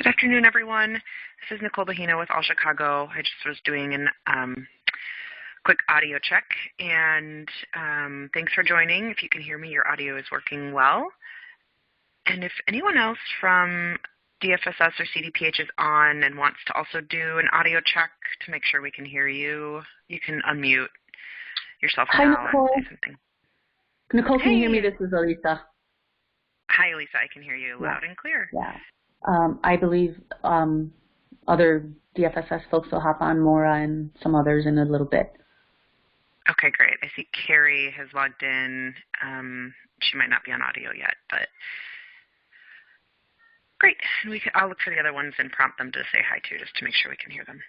Good afternoon, everyone. This is Nicole Bahino with All Chicago. I just was doing an quick audio check, and thanks for joining. If you can hear me, your audio is working well. And if anyone else from DFSS or CDPH is on and wants to also do an audio check to make sure we can hear you, you can unmute yourself Hi, now Nicole. and say something. Nicole, can you hear me? Hey. This is Elisa. Hi, Lisa. I can hear you loud and clear. Yeah. I believe other DFSS folks will hop on, Maura and some others in a little bit. Okay, great. I see Carrie has logged in. She might not be on audio yet, but great. I'll look for the other ones and prompt them to say hi too, just to make sure we can hear them.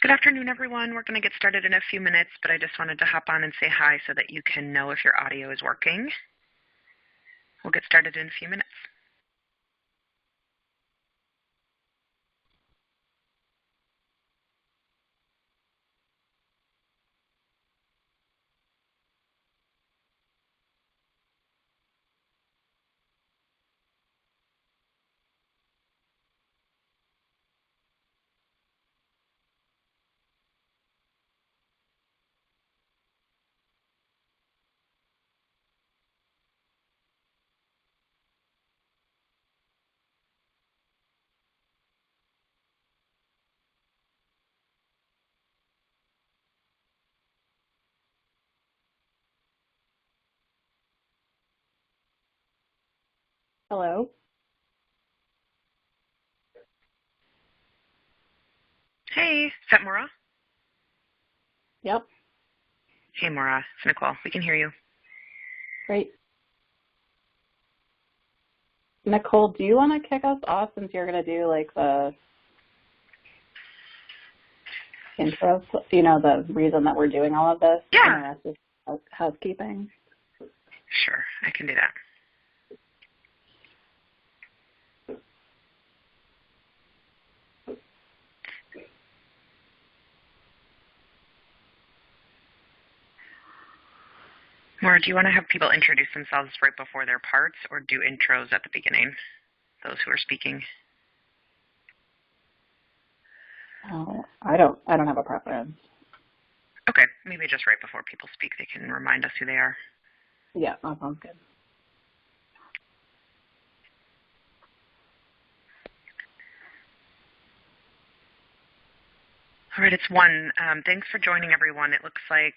Good afternoon, everyone. We're going to get started in a few minutes, but I just wanted to hop on and say hi so that you can know if your audio is working. We'll get started in a few minutes. Hello? Hey, is that Maura? Yep. Hey, Maura. It's Nicole. We can hear you. Great. Nicole, do you want to kick us off since you're going to do like the intro, the reason that we're doing all of this? Yeah. And the rest is housekeeping. Sure, I can do that. Maura, do you want to have people introduce themselves right before their parts or do intros at the beginning, those who are speaking? Oh, I don't have a preference. Okay, maybe just right before people speak, they can remind us who they are. Yeah, that sounds good. All right, it's 1. Thanks for joining, everyone. It looks like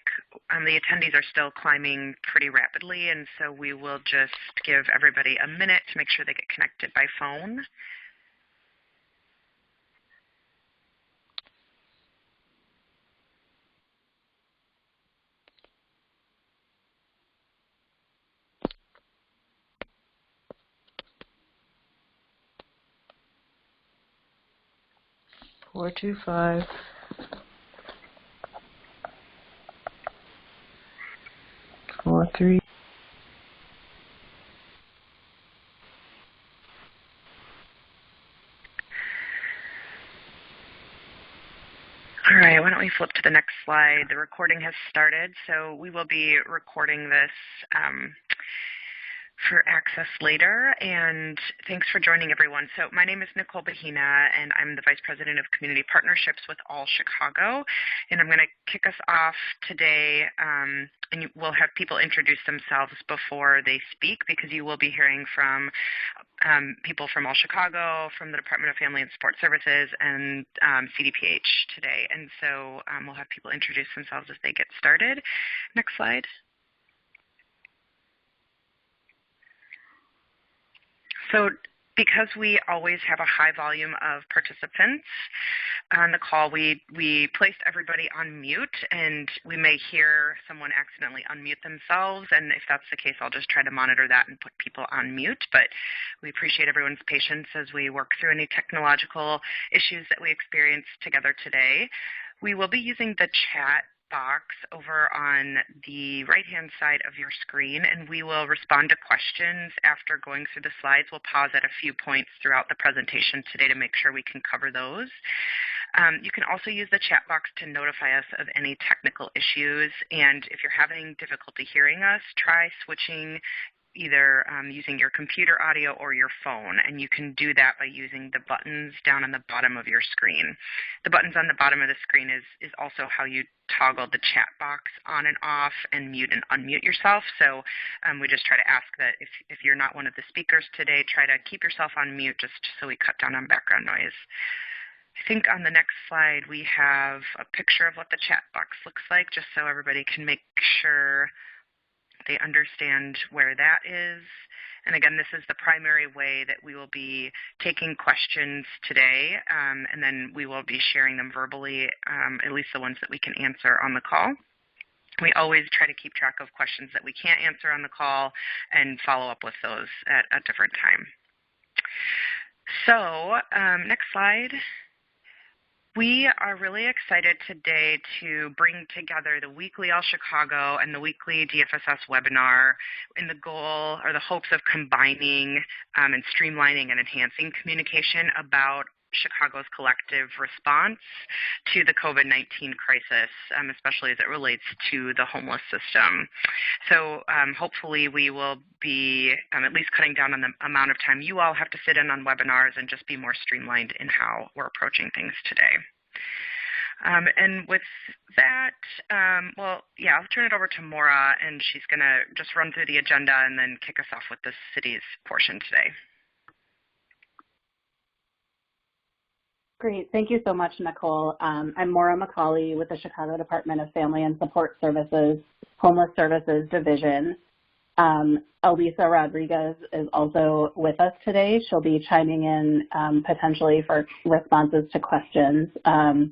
the attendees are still climbing pretty rapidly, and so we will just give everybody a minute to make sure they get connected by phone. Four, two, 5. 4, 3. All right, why don't we flip to the next slide. The recording has started, so we will be recording this for access later, and thanks for joining, everyone. So my name is Nicole Bahina, and I'm the Vice President of Community Partnerships with All Chicago, and I'm going to kick us off today, and we'll have people introduce themselves before they speak, because you will be hearing from people from All Chicago, from the Department of Family and Support Services, and CDPH today, and so we'll have people introduce themselves as they get started. Next slide. So because we always have a high volume of participants on the call, we placed everybody on mute, and we may hear someone accidentally unmute themselves, and if that's the case, I'll just try to monitor that and put people on mute, but we appreciate everyone's patience as we work through any technological issues that we experience together today. We will be using the chat box over on the right-hand side of your screen, and we will respond to questions after going through the slides. We'll pause at a few points throughout the presentation today to make sure we can cover those. You can also use the chat box to notify us of any technical issues, and if you're having difficulty hearing us, try switching either using your computer audio or your phone, and you can do that by using the buttons down on the bottom of your screen. The buttons on the bottom of the screen is also how you toggle the chat box on and off and mute and unmute yourself, so we just try to ask that if you're not one of the speakers today, try to keep yourself on mute just so we cut down on background noise. I think on the next slide we have a picture of what the chat box looks like, just so everybody can make sure they understand where that is. And again, this is the primary way that we will be taking questions today, and then we will be sharing them verbally, at least the ones that we can answer on the call. We always try to keep track of questions that we can't answer on the call and follow up with those at a different time. So next slide. We are really excited today to bring together the weekly All Chicago and the weekly DFSS webinar in the goal or the hopes of combining and streamlining and enhancing communication about Chicago's collective response to the COVID-19 crisis, especially as it relates to the homeless system. So hopefully we will be at least cutting down on the amount of time you all have to sit in on webinars and just be more streamlined in how we're approaching things today. And with that, I'll turn it over to Maura, and she's going to just run through the agenda and then kick us off with the city's portion today. Great. Thank you so much, Nicole. I'm Maura McCauley with the Chicago Department of Family and Support Services, Homeless Services Division. Elisa Rodriguez is also with us today. She'll be chiming in potentially for responses to questions. And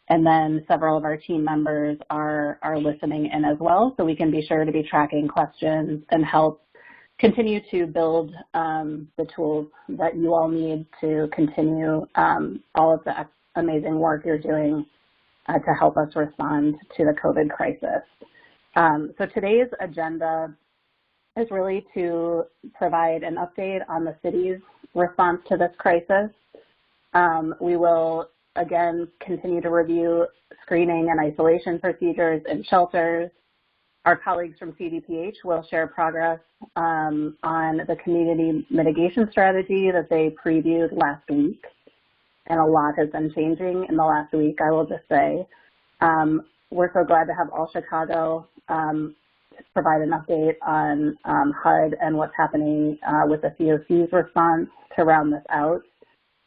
then several of our team members are listening in as well, so we can be sure to be tracking questions and help continue to build the tools that you all need to continue all of the amazing work you're doing to help us respond to the COVID crisis. So today's agenda is really to provide an update on the city's response to this crisis. We will, again, continue to review screening and isolation procedures in shelters. Our colleagues from CDPH will share progress on the community mitigation strategy that they previewed last week. And a lot has been changing in the last week, I will just say. We're so glad to have All Chicago provide an update on HUD and what's happening with the COC's response to round this out.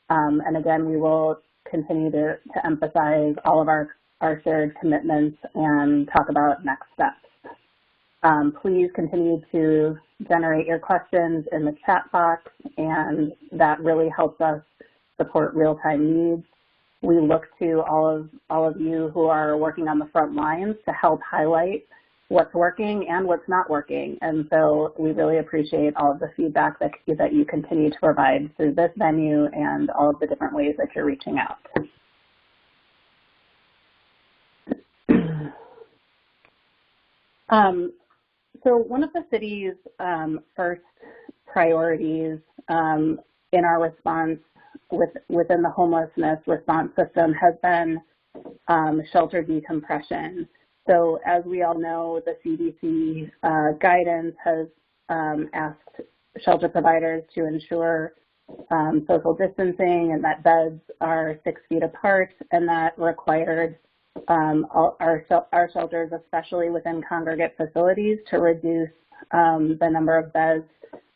And again, we will continue to emphasize all of our shared commitments and talk about next steps. Please continue to generate your questions in the chat box, and that really helps us support real-time needs. We look to all of you who are working on the front lines to help highlight what's working and what's not working. And so we really appreciate all of the feedback that you continue to provide through this venue and all of the different ways that you're reaching out. So one of the city's first priorities in our response within the homelessness response system has been shelter decompression. So as we all know, the CDC guidance has asked shelter providers to ensure social distancing and that beds are 6 feet apart, and that required our shelters, especially within congregate facilities, to reduce the number of beds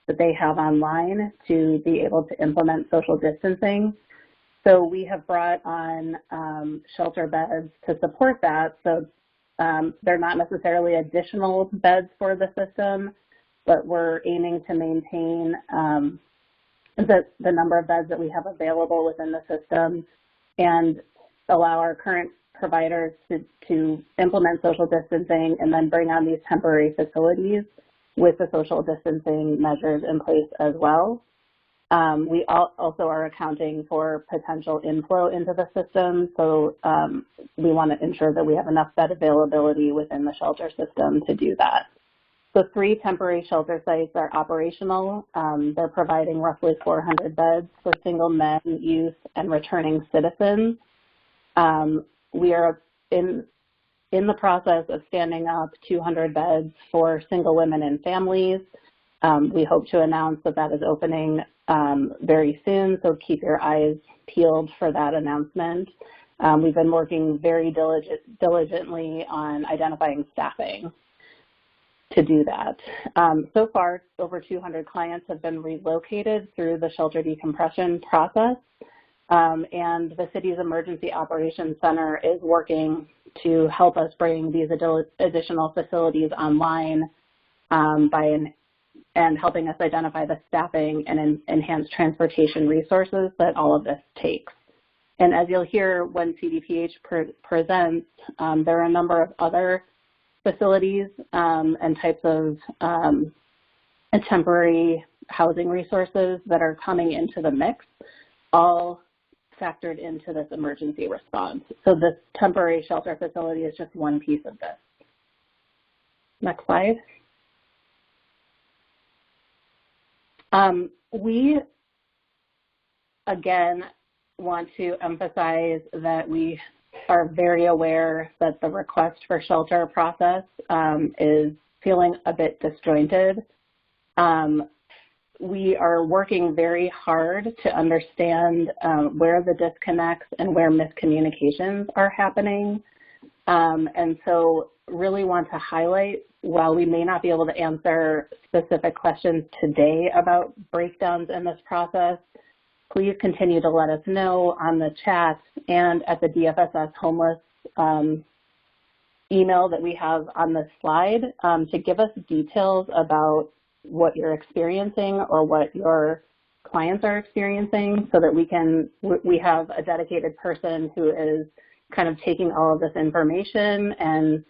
that they have online to be able to implement social distancing. So we have brought on shelter beds to support that. So they're not necessarily additional beds for the system, but we're aiming to maintain the number of beds that we have available within the system and allow our current providers to implement social distancing and then bring on these temporary facilities with the social distancing measures in place as well. We also are accounting for potential inflow into the system, so we want to ensure that we have enough bed availability within the shelter system to do that. So 3 temporary shelter sites are operational. They're providing roughly 400 beds for single men, youth, and returning citizens. We are in the process of standing up 200 beds for single women and families. We hope to announce that is opening very soon, so keep your eyes peeled for that announcement. We've been working very diligently on identifying staffing to do that. So far, over 200 clients have been relocated through the shelter decompression process. And the city's Emergency Operations Center is working to help us bring these additional facilities online and helping us identify the staffing and enhance transportation resources that all of this takes. And as you'll hear when CDPH presents, there are a number of other facilities and types of temporary housing resources that are coming into the mix, all factored into this emergency response. So this temporary shelter facility is just one piece of this. Next slide. We, again, want to emphasize that we are very aware that the request for shelter process is feeling a bit disjointed. We are working very hard to understand where the disconnects and where miscommunications are happening. And so really want to highlight, while we may not be able to answer specific questions today about breakdowns in this process, please continue to let us know on the chat and at the DFSS homeless email that we have on this slide to give us details about what you're experiencing or what your clients are experiencing, so that we have a dedicated person who is kind of taking all of this information and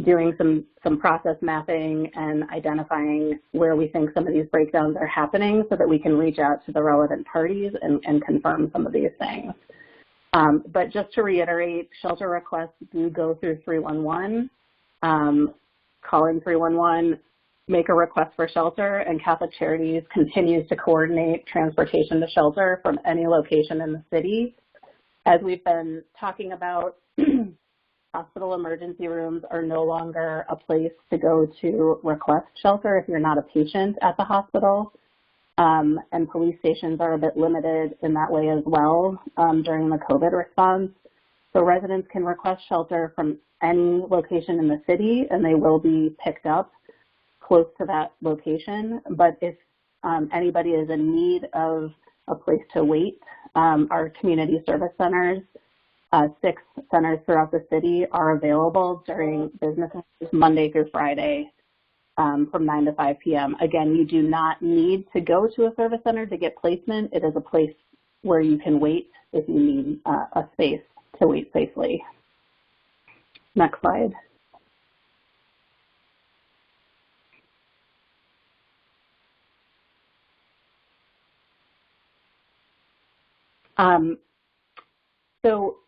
doing some process mapping and identifying where we think some of these breakdowns are happening, so that we can reach out to the relevant parties and confirm some of these things. But just to reiterate, shelter requests do go through 311. Call in 311, make a request for shelter, and Catholic Charities continues to coordinate transportation to shelter from any location in the city. As we've been talking about, hospital emergency rooms are no longer a place to go to request shelter if you're not a patient at the hospital. And police stations are a bit limited in that way as well during the COVID response. So residents can request shelter from any location in the city, and they will be picked up close to that location. But if anybody is in need of a place to wait, our community service centers, 6 centers throughout the city, are available during business hours, Monday through Friday, from 9 to 5 p.m. Again, you do not need to go to a service center to get placement. It is a place where you can wait if you need a space to wait safely. Next slide. So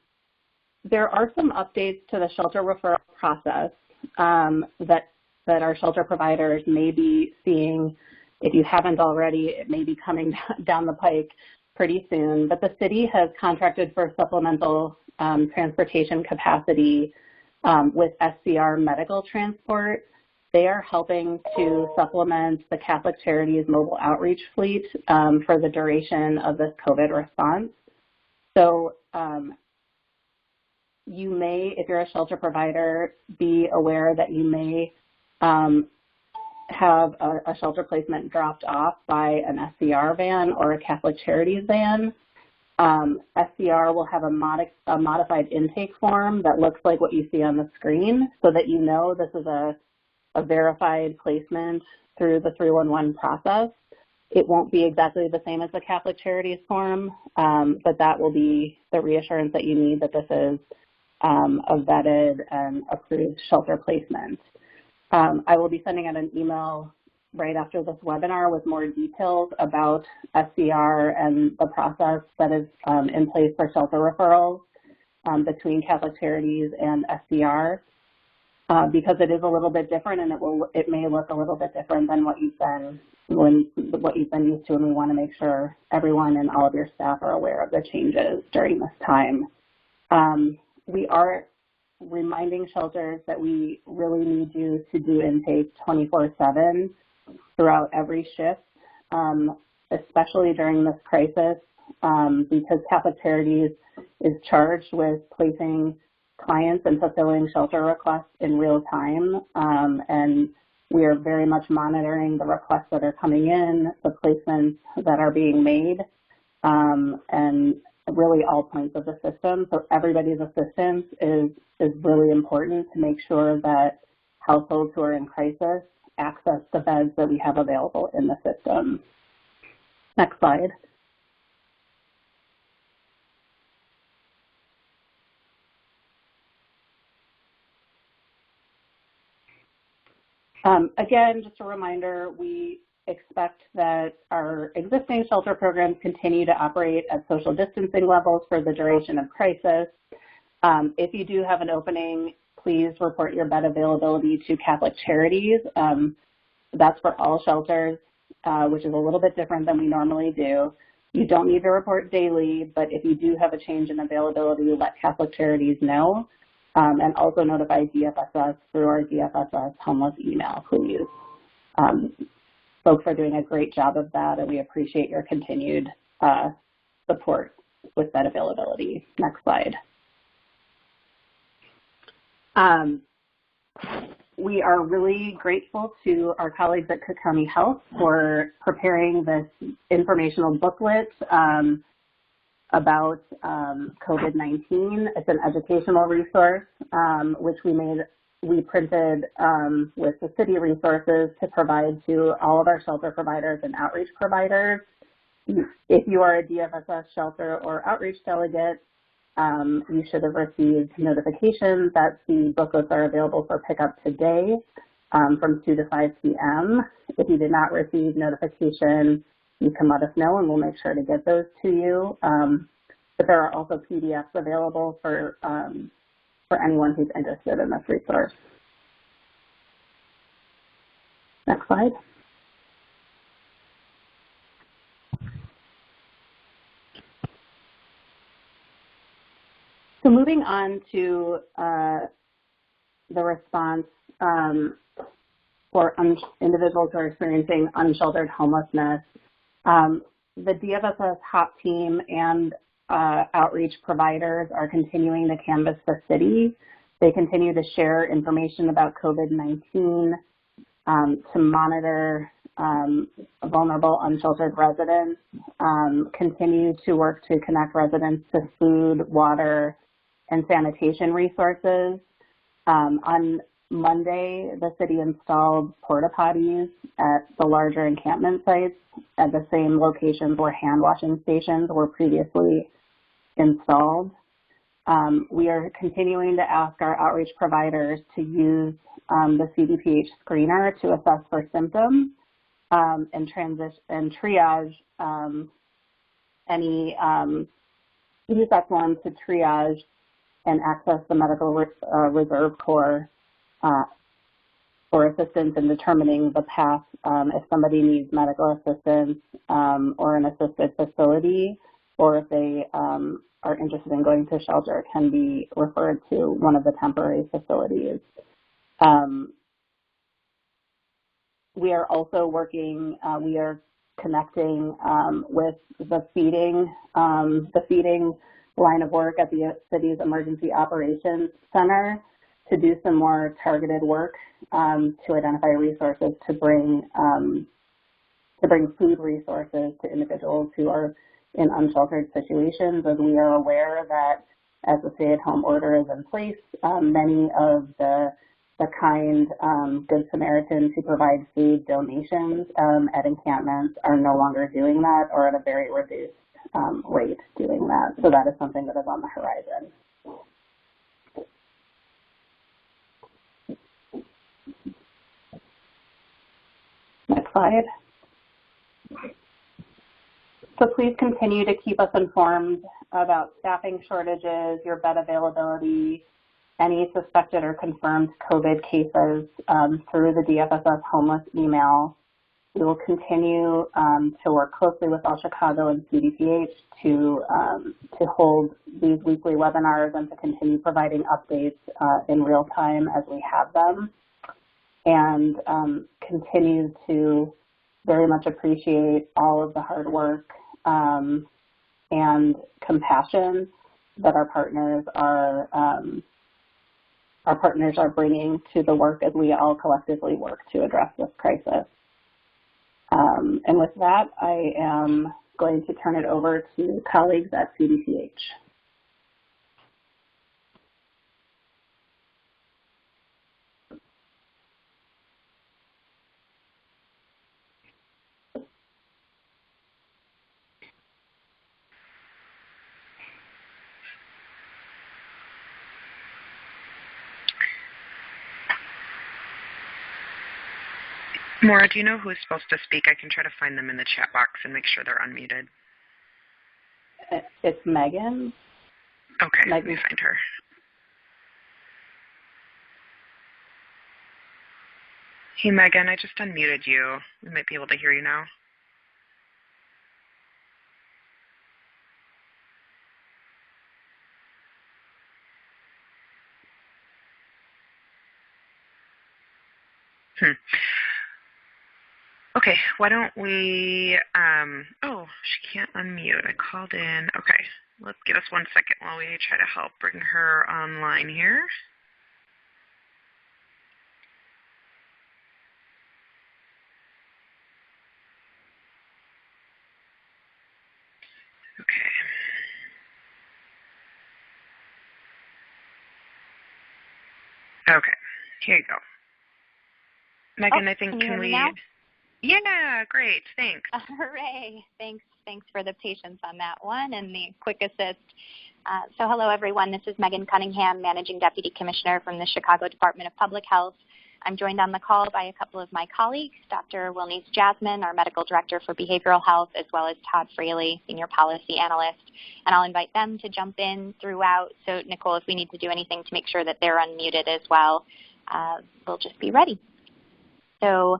there are some updates to the shelter referral process that our shelter providers may be seeing. If you haven't already, it may be coming down the pike pretty soon. But the city has contracted for supplemental transportation capacity with SCR Medical Transport. They are helping to supplement the Catholic Charities mobile outreach fleet for the duration of this COVID response. So you may, if you're a shelter provider, be aware that you may have a shelter placement dropped off by an SCR van or a Catholic Charities van. SCR will have a modified intake form that looks like what you see on the screen, so that you know this is a verified placement through the 311 process. It won't be exactly the same as the Catholic Charities form, but that will be the reassurance that you need that this is a vetted and approved shelter placement. I will be sending out an email right after this webinar with more details about SCR and the process that is in place for shelter referrals between Catholic Charities and SCR, because it is a little bit different, and it may look a little bit different than what you've been used to, and we want to make sure everyone and all of your staff are aware of the changes during this time. We are reminding shelters that we really need you to do intake 24/7 throughout every shift, especially during this crisis, because Catholic Charities is charged with placing clients and fulfilling shelter requests in real time, and we are very much monitoring the requests that are coming in, the placements that are being made, and really all points of the system. So everybody's assistance is really important to make sure that households who are in crisis access the beds that we have available in the system. Next slide. Again, just a reminder, we expect that our existing shelter programs continue to operate at social distancing levels for the duration of crisis. If you do have an opening, please report your bed availability to Catholic Charities. That's for all shelters, which is a little bit different than we normally do. You don't need to report daily, but if you do have a change in availability, let Catholic Charities know, and also notify DFSS through our DFSS homeless email, please. Folks are doing a great job of that, and we appreciate your continued support with bed availability. Next slide. We are really grateful to our colleagues at Cook County Health for preparing this informational booklet about COVID-19. It's an educational resource, which we printed with the city resources to provide to all of our shelter providers and outreach providers. If you are a DFSS shelter or outreach delegate, you should have received notifications that the booklets are available for pickup today from 2 to 5 p.m. If you did not receive notification, you can let us know and we'll make sure to get those to you. But there are also PDFs available for anyone who's interested in this resource. Next slide. So moving on to the response for individuals who are experiencing unsheltered homelessness, the DFSS HOP team and outreach providers are continuing to canvass the city. They continue to share information about COVID-19 to monitor vulnerable unsheltered residents, continue to work to connect residents to food, water, and sanitation resources. On Monday, the city installed porta potties at the larger encampment sites at the same locations where hand washing stations were previously installed. We are continuing to ask our outreach providers to use the CDPH screener to assess for symptoms and triage use that form to triage and access the Medical Reserve Corps for assistance in determining the path if somebody needs medical assistance or an assisted facility, or if they are interested in going to shelter, can be referred to one of the temporary facilities. We are also working, we are connecting with the feeding line of work at the city's Emergency Operations Center to do some more targeted work to identify resources to bring food resources to individuals who are in unsheltered situations, as we are aware that as the stay-at-home order is in place, many of the kind Good Samaritans who provide food donations at encampments are no longer doing that, or at a very reduced rate doing that. So that is something that is on the horizon. Next slide. So please continue to keep us informed about staffing shortages, your bed availability, any suspected or confirmed COVID cases through the DFSS homeless email. We will continue to work closely with All Chicago and CDPH to hold these weekly webinars and to continue providing updates in real time as we have them, and continue to very much appreciate all of the hard work and compassion that our partners are bringing to the work as we all collectively work to address this crisis. And with that, I am going to turn it over to colleagues at CDPH. Maura, do you know who is supposed to speak? I can try to find them in the chat box and make sure they're unmuted. It's Megan. Okay, Megan. let me find her. Hey, Megan, I just unmuted you. We might be able to hear you now. Okay, why don't we, oh, she can't unmute. I called in. Okay, let's give us 1 second while we try to help bring her online here. Okay. Okay, here you go. Megan, I think, can we... Now? Yeah, great, thanks. Hooray, thanks for the patience on that one and the quick assist. So hello everyone, this is Megan Cunningham, Managing Deputy Commissioner from the Chicago Department of Public Health. I'm joined on the call by a couple of my colleagues, Dr. Wilnese Jasmine, our Medical Director for Behavioral Health, as well as Todd Fraley, Senior Policy Analyst. And I'll invite them to jump in throughout. So Nicole, if we need to do anything to make sure that they're unmuted as well, we'll just be ready. So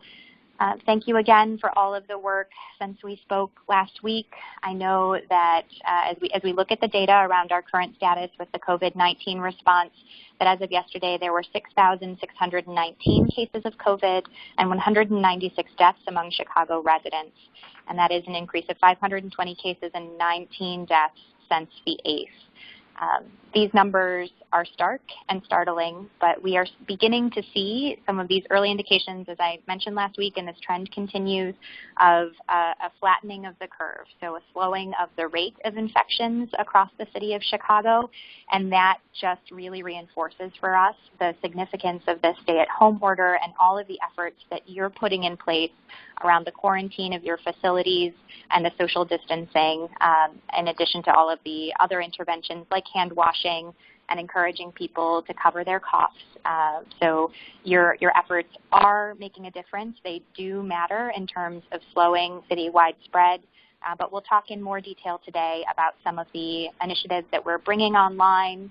thank you again for all of the work since we spoke last week. I know that as we look at the data around our current status with the COVID-19 response, that as of yesterday there were 6,619 cases of COVID and 196 deaths among Chicago residents. And that is an increase of 520 cases and 19 deaths since the 8th. These numbers are stark and startling, but we are beginning to see some of these early indications, as I mentioned last week, and this trend continues, of a flattening of the curve, so a slowing of the rate of infections across the city of Chicago, and that just really reinforces for us the significance of the stay-at-home order and all of the efforts that you're putting in place around the quarantine of your facilities and the social distancing, in addition to all of the other interventions like hand washing and encouraging people to cover their coughs. So your efforts are making a difference. They do matter in terms of slowing citywide spread, but we'll talk in more detail today about some of the initiatives that we're bringing online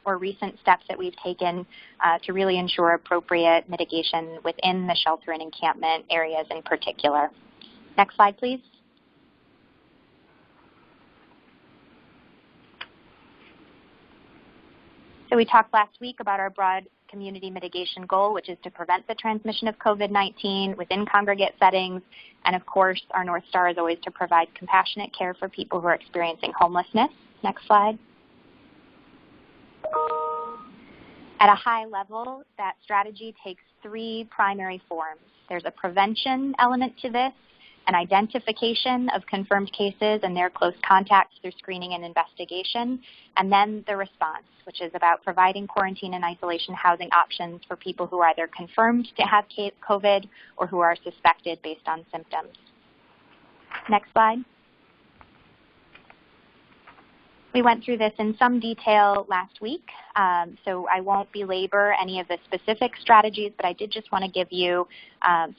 or recent steps that we've taken to really ensure appropriate mitigation within the shelter and encampment areas in particular. Next slide, please. So we talked last week about our broad community mitigation goal, which is to prevent the transmission of COVID-19 within congregate settings. And of course, our North Star is always to provide compassionate care for people who are experiencing homelessness. Next slide. At a high level, that strategy takes three primary forms. There's a prevention element to this, an identification of confirmed cases and their close contacts through screening and investigation, and then the response, which is about providing quarantine and isolation housing options for people who are either confirmed to have COVID or who are suspected based on symptoms. Next slide. We went through this in some detail last week, so I won't belabor any of the specific strategies, but I did just want to give you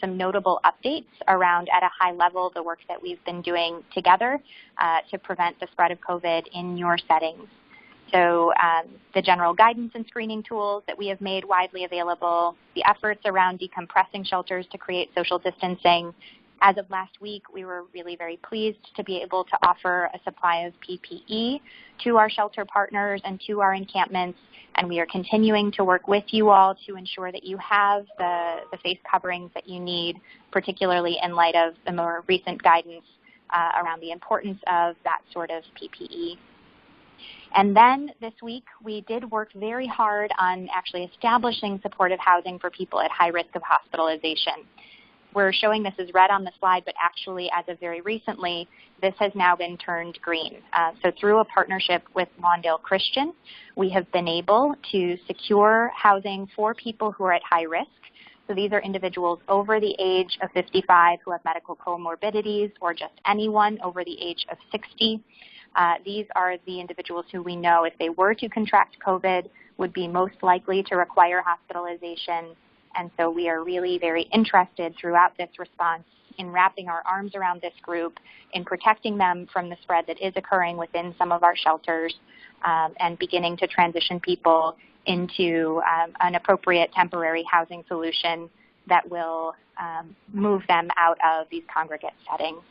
some notable updates around, at a high level, the work that we've been doing together to prevent the spread of COVID in your settings. So the general guidance and screening tools that we have made widely available, the efforts around decompressing shelters to create social distancing. As of last week, we were really very pleased to be able to offer a supply of PPE to our shelter partners and to our encampments, and we are continuing to work with you all to ensure that you have the face coverings that you need, particularly in light of the more recent guidance around the importance of that sort of PPE. And then this week, we did work very hard on actually establishing supportive housing for people at high risk of hospitalization. We're showing this as red on the slide, but actually, as of very recently, this has now been turned green. So through a partnership with Lawndale Christian, we have been able to secure housing for people who are at high risk. So these are individuals over the age of 55 who have medical comorbidities, or just anyone over the age of 60. These are the individuals who we know, if they were to contract COVID, would be most likely to require hospitalization. And so we are really very interested throughout this response in wrapping our arms around this group, in protecting them from the spread that is occurring within some of our shelters, and beginning to transition people into an appropriate temporary housing solution that will move them out of these congregate settings.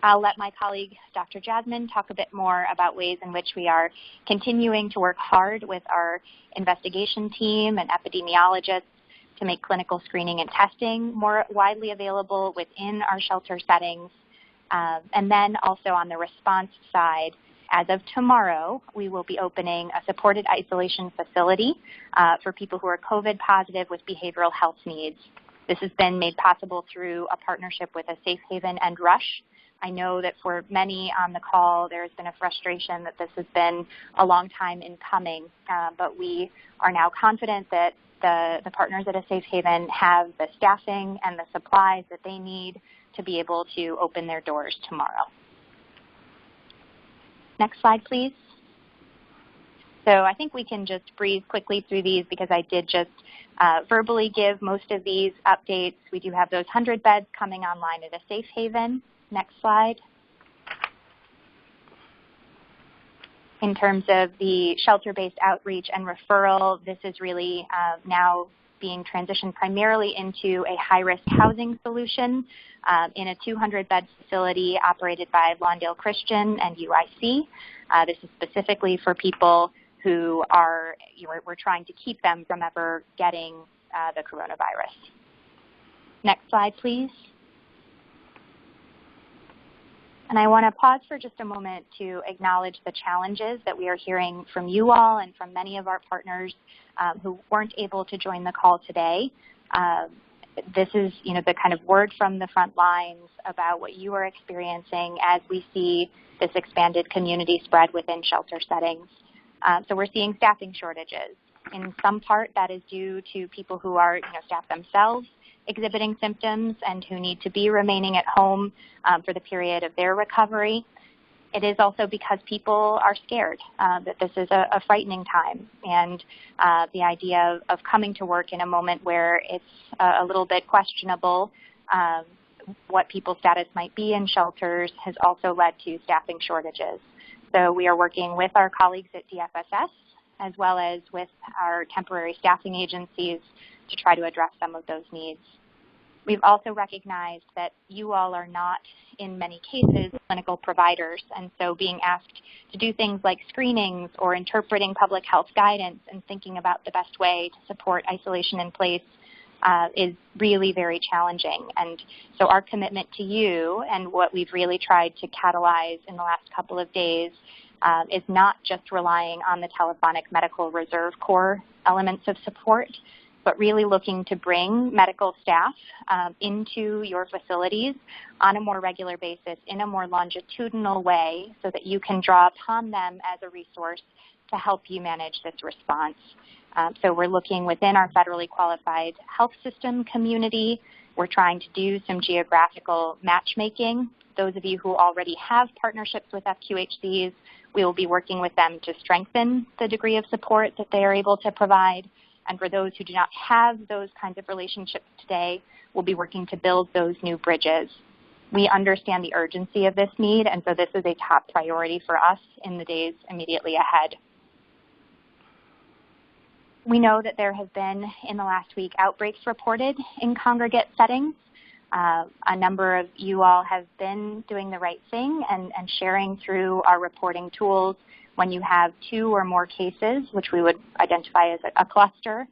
I'll let my colleague, Dr. Jasmine, talk a bit more about ways in which we are continuing to work hard with our investigation team and epidemiologists to make clinical screening and testing more widely available within our shelter settings. And then also on the response side, as of tomorrow, we will be opening a supported isolation facility for people who are COVID positive with behavioral health needs. This has been made possible through a partnership with a Safe Haven and Rush. I know that for many on the call, there has been a frustration that this has been a long time in coming, but we are now confident that the partners at a Safe Haven have the staffing and the supplies that they need to be able to open their doors tomorrow. Next slide, please. So I think we can just breeze quickly through these because I did just verbally give most of these updates. We do have those 100 beds coming online at a Safe Haven. Next slide. In terms of the shelter-based outreach and referral, this is really now being transitioned primarily into a high-risk housing solution in a 200-bed facility operated by Lawndale Christian and UIC. This is specifically for people who are, we're trying to keep them from ever getting the coronavirus. Next slide, please. And I want to pause for just a moment to acknowledge the challenges that we are hearing from you all and from many of our partners who weren't able to join the call today. This is, the kind of word from the front lines about what you are experiencing as we see this expanded community spread within shelter settings. So we're seeing staffing shortages. In some part, that is due to people who are, staff themselves exhibiting symptoms and who need to be remaining at home for the period of their recovery. It is also because people are scared that this is a frightening time, and the idea of coming to work in a moment where it's a little bit questionable what people's status might be in shelters has also led to staffing shortages. So we are working with our colleagues at DFSS as well as with our temporary staffing agencies to try to address some of those needs. We've also recognized that you all are not, in many cases, clinical providers, and so being asked to do things like screenings or interpreting public health guidance and thinking about the best way to support isolation in place is really very challenging. And so our commitment to you and what we've really tried to catalyze in the last couple of days is not just relying on the telephonic medical reserve corps elements of support, but really looking to bring medical staff into your facilities on a more regular basis in a more longitudinal way so that you can draw upon them as a resource to help you manage this response. So we're looking within our federally qualified health system community. We're trying to do some geographical matchmaking. Those of you who already have partnerships with FQHCs, we will be working with them to strengthen the degree of support that they are able to provide. And for those who do not have those kinds of relationships today, we'll be working to build those new bridges. We understand the urgency of this need, and so this is a top priority for us in the days immediately ahead. We know that there have been, in the last week, outbreaks reported in congregate settings. A number of you all have been doing the right thing and sharing through our reporting tools when you have 2 or more cases, which we would identify as a cluster,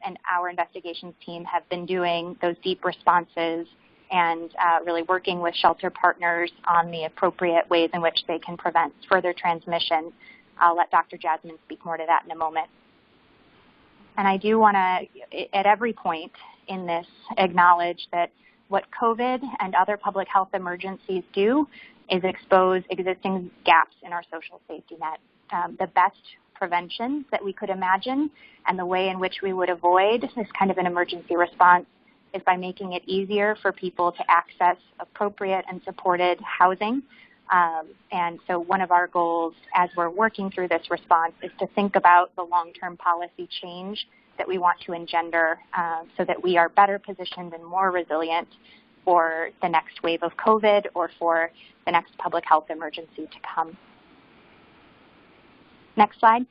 and our investigations team have been doing those deep responses and really working with shelter partners on the appropriate ways in which they can prevent further transmission. I'll let Dr. Jasmine speak more to that in a moment. And I do want to, at every point in this, acknowledge that what COVID and other public health emergencies do is expose existing gaps in our social safety net. The best prevention that we could imagine and the way in which we would avoid this kind of an emergency response is by making it easier for people to access appropriate and supported housing. And so one of our goals as we're working through this response is to think about the long-term policy change that we want to engender so that we are better positioned and more resilient for the next wave of COVID or for the next public health emergency to come. Next slide.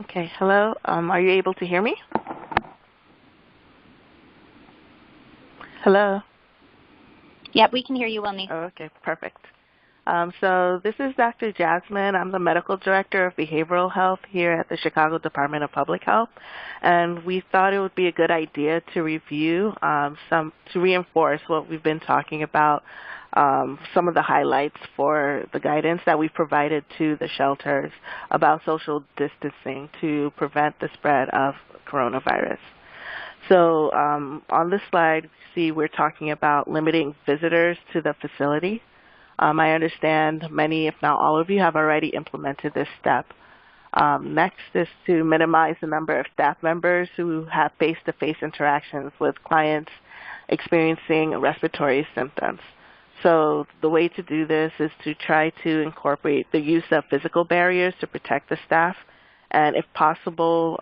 Okay, hello. Are you able to hear me? Hello. Yep, we can hear you, Wilney. Oh, okay, perfect. So this is Dr. Jasmine. I'm the Medical Director of Behavioral Health here at the Chicago Department of Public Health. And we thought it would be a good idea to review to reinforce what we've been talking about, some of the highlights for the guidance that we provided to the shelters about social distancing to prevent the spread of coronavirus. So on this slide, you see we're talking about limiting visitors to the facility. I understand many, if not all of you, have already implemented this step. Next is to minimize the number of staff members who have face-to-face interactions with clients experiencing respiratory symptoms. So the way to do this is to try to incorporate the use of physical barriers to protect the staff. And if possible,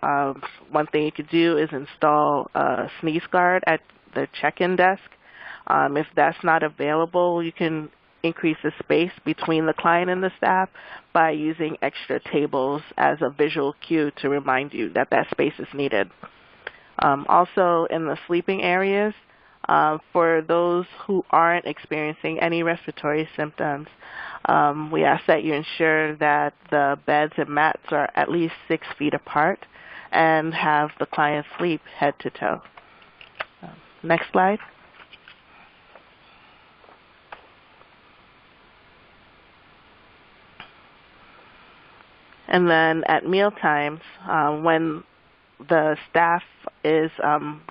one thing you could do is install a sneeze guard at the check-in desk. If that's not available, you can increase the space between the client and the staff by using extra tables as a visual cue to remind you that that space is needed. Also, in the sleeping areas, for those who aren't experiencing any respiratory symptoms, we ask that you ensure that the beds and mats are at least 6 feet apart and have the client sleep head to toe. Next slide. And then at meal times, when the staff is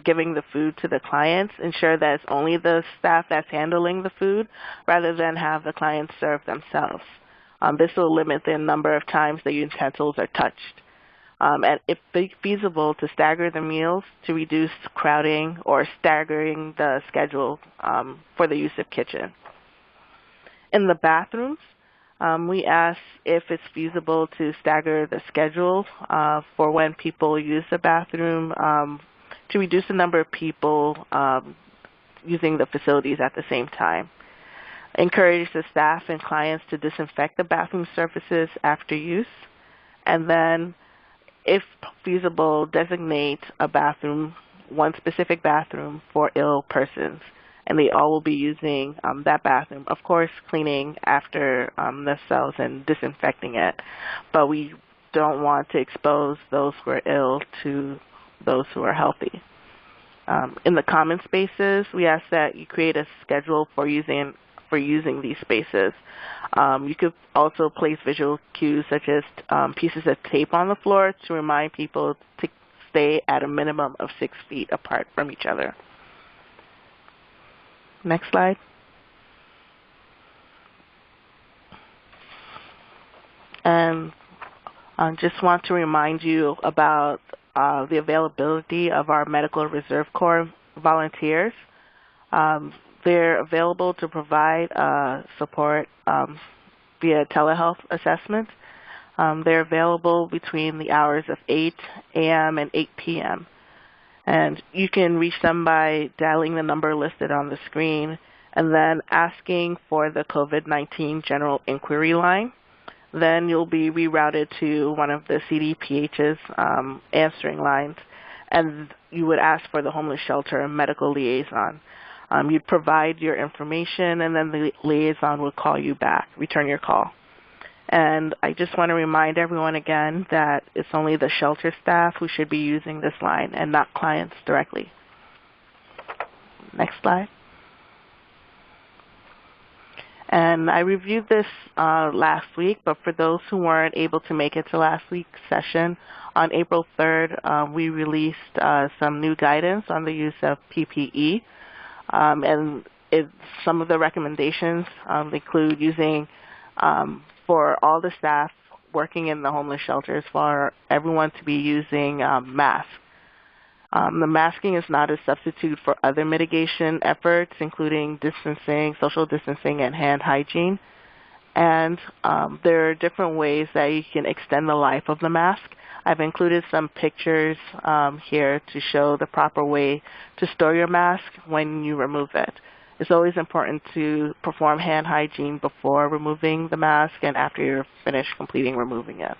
giving the food to the clients, ensure that it's only the staff that's handling the food rather than have the clients serve themselves. This will limit the number of times the utensils are touched. And if feasible, to stagger the meals to reduce crowding or staggering the schedule for the use of kitchen. In the bathrooms, we ask if it's feasible to stagger the schedule for when people use the bathroom to reduce the number of people using the facilities at the same time. Encourage the staff and clients to disinfect the bathroom surfaces after use. And then, if feasible, designate a bathroom, one specific bathroom for ill persons. And they all will be using that bathroom, of course, cleaning after themselves and disinfecting it. But we don't want to expose those who are ill to those who are healthy. In the common spaces, we ask that you create a schedule for using these spaces. You could also place visual cues such as pieces of tape on the floor to remind people to stay at a minimum of 6 feet apart from each other. Next slide. And I just want to remind you about the availability of our Medical Reserve Corps volunteers. They're available to provide support via telehealth assessment. They're available between the hours of 8 a.m. and 8 p.m. And you can reach them by dialing the number listed on the screen and then asking for the COVID-19 General Inquiry Line. Then you'll be rerouted to one of the CDPH's answering lines, and you would ask for the homeless shelter medical liaison. You'd provide your information, and then the liaison will call you back, return your call. And I just want to remind everyone again that it's only the shelter staff who should be using this line and not clients directly. Next slide. And I reviewed this last week, but for those who weren't able to make it to last week's session, on April 3rd, we released some new guidance on the use of PPE. And some of the recommendations include using for all the staff working in the homeless shelters for everyone to be using masks. The masking is not a substitute for other mitigation efforts, including distancing, social distancing, and hand hygiene. And there are different ways that you can extend the life of the mask. I've included some pictures here to show the proper way to store your mask when you remove it. It's always important to perform hand hygiene before removing the mask and after you're finished completing removing it.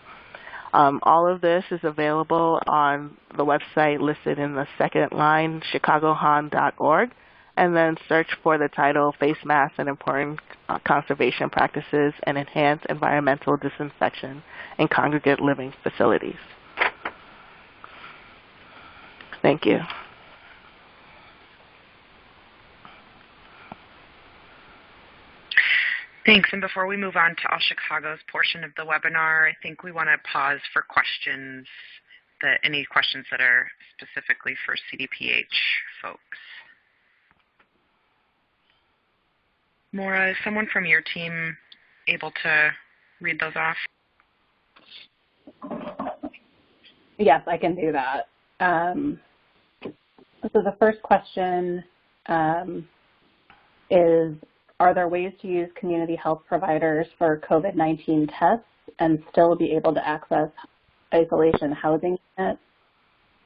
All of this is available on the website listed in the second line, chicagohon.org, and then search for the title, Face Masks and Important Conservation Practices and Enhanced Environmental Disinfection in Congregate Living Facilities. Thank you. Thanks. And before we move on to All Chicago's portion of the webinar, I think we want to pause for questions, any questions that are specifically for CDPH folks. Maura, is someone from your team able to read those off? Yes, I can do that. So the first question is, are there ways to use community health providers for COVID-19 tests and still be able to access isolation housing units?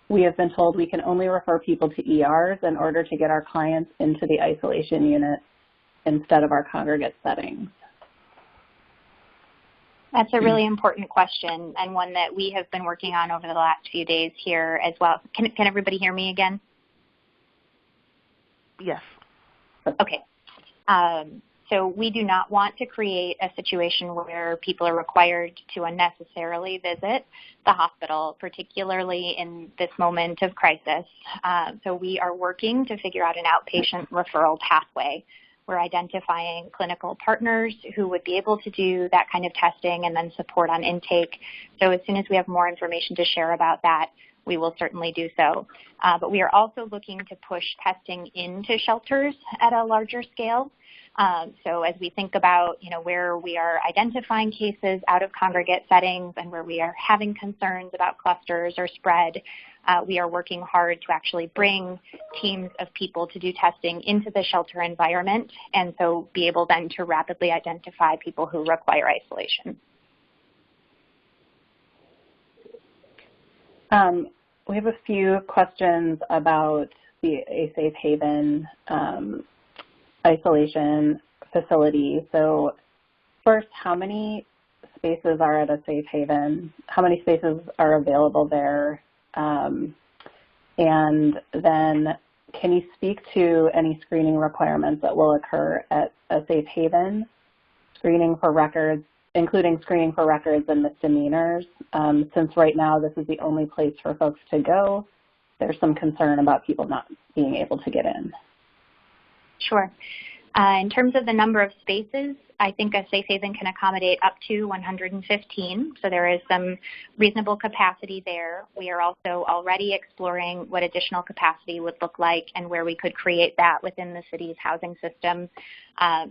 We have been told we can only refer people to ERs in order to get our clients into the isolation unit instead of our congregate settings. That's a really important question, and one that we have been working on over the last few days here as well. Can everybody hear me again? Yes. Okay. So we do not want to create a situation where people are required to unnecessarily visit the hospital, particularly in this moment of crisis. So we are working to figure out an outpatient referral pathway. We're identifying clinical partners who would be able to do that kind of testing and then support on intake. So as soon as we have more information to share about that, we will certainly do so. But we are also looking to push testing into shelters at a larger scale. So as we think about, where we are identifying cases out of congregate settings and where we are having concerns about clusters or spread, we are working hard to actually bring teams of people to do testing into the shelter environment and so be able then to rapidly identify people who require isolation. We have a few questions about a safe haven isolation facility. So first, how many spaces are at a safe haven? How many spaces are available there? And then can you speak to any screening requirements that will occur at a safe haven? Screening for records, including screening for records and misdemeanors. Since right now this is the only place for folks to go, there's some concern about people not being able to get in. Sure. In terms of the number of spaces, I think a safe haven can accommodate up to 115, so there is some reasonable capacity there. We are also already exploring what additional capacity would look like and where we could create that within the city's housing system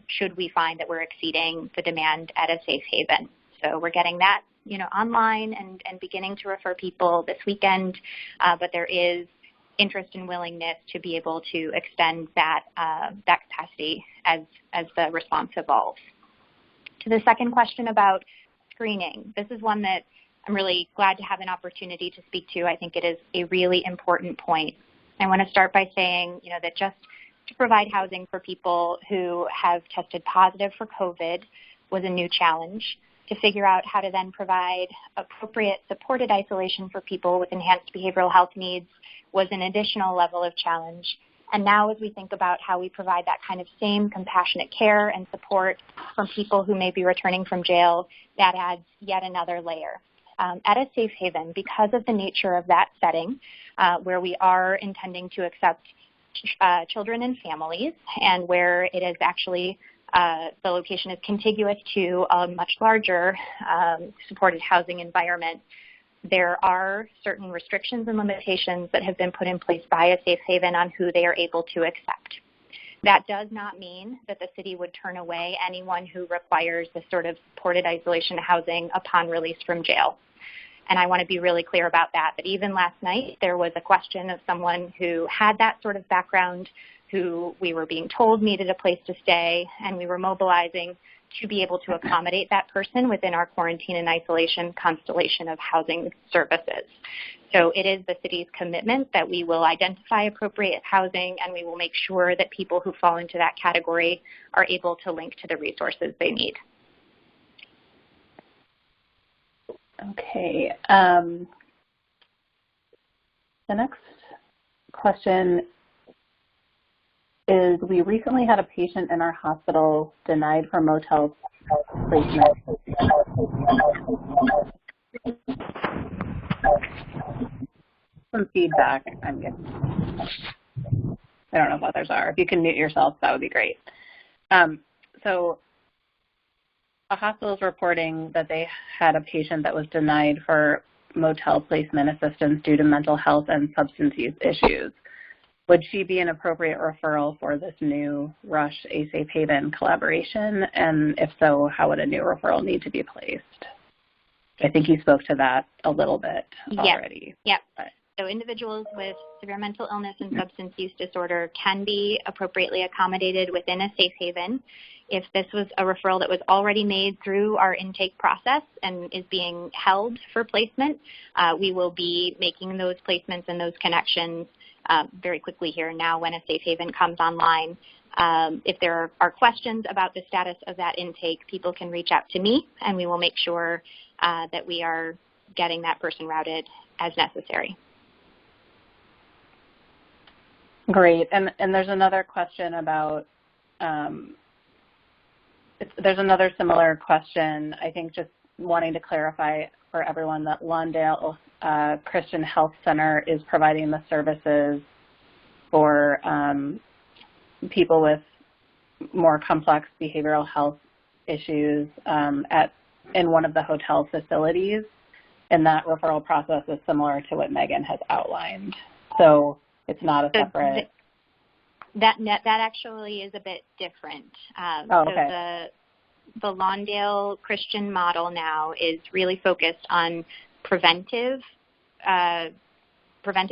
should we find that we're exceeding the demand at a safe haven. So we're getting that online and beginning to refer people this weekend, but there is interest and willingness to be able to extend that capacity as the response evolves. To the second question about screening, this is one that I'm really glad to have an opportunity to speak to. I think it is a really important point. I want to start by saying, that just to provide housing for people who have tested positive for COVID was a new challenge. To figure out how to then provide appropriate supported isolation for people with enhanced behavioral health needs was an additional level of challenge. And now as we think about how we provide that kind of same compassionate care and support from people who may be returning from jail, that adds yet another layer. At a safe haven, because of the nature of that setting, where we are intending to accept children and families, and where it is actually the location is contiguous to a much larger supported housing environment, there are certain restrictions and limitations that have been put in place by a safe haven on who they are able to accept. That does not mean that the city would turn away anyone who requires this sort of supported isolation housing upon release from jail. And I want to be really clear about that even last night there was a question of someone who had that sort of background, who we were being told needed a place to stay, and we were mobilizing to be able to accommodate that person within our quarantine and isolation constellation of housing services. So it is the city's commitment that we will identify appropriate housing, and we will make sure that people who fall into that category are able to link to the resources they need. Okay. The next question is, we recently had a patient in our hospital denied for motel placement. Some feedback I'm getting. I don't know if others are. If you can mute yourself, that would be great. So a hospital is reporting that they had a patient that was denied for motel placement assistance due to mental health and substance use issues. Would she be an appropriate referral for this new Rush A Safe Haven collaboration? And if so, how would a new referral need to be placed? I think you spoke to that a little bit already. Yep. So individuals with severe mental illness and substance use disorder can be appropriately accommodated within a safe haven. If this was a referral that was already made through our intake process and is being held for placement, we will be making those placements and those connections very quickly here now when a safe haven comes online. If there are questions about the status of that intake, people can reach out to me, and we will make sure that we are getting that person routed as necessary. Great. And there's another question about, there's another similar question, I think, just wanting to clarify for everyone that Lawndale Christian Health Center is providing the services for people with more complex behavioral health issues in one of the hotel facilities, and that referral process is similar to what Megan has outlined. So it's not a separate. That actually is a bit different. Okay. So the Lawndale Christian model now is really focused on preventive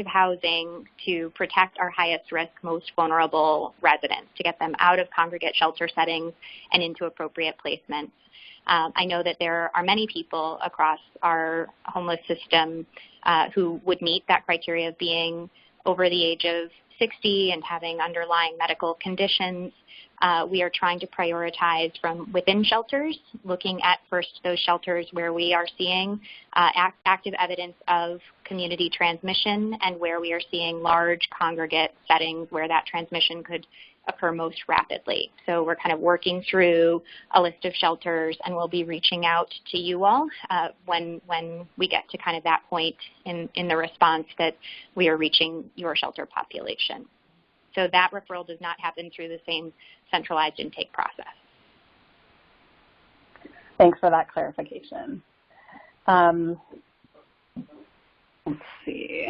housing to protect our highest risk, most vulnerable residents, to get them out of congregate shelter settings and into appropriate placements. I know that there are many people across our homeless system who would meet that criteria of being over the age of 60 and having underlying medical conditions. We are trying to prioritize from within shelters, looking at first those shelters where we are seeing active evidence of community transmission and where we are seeing large congregate settings where that transmission could occur most rapidly. So we're kind of working through a list of shelters, and we'll be reaching out to you all when we get to kind of that point in the response that we are reaching your shelter population. So that referral does not happen through the same centralized intake process. Thanks for that clarification. Let's see.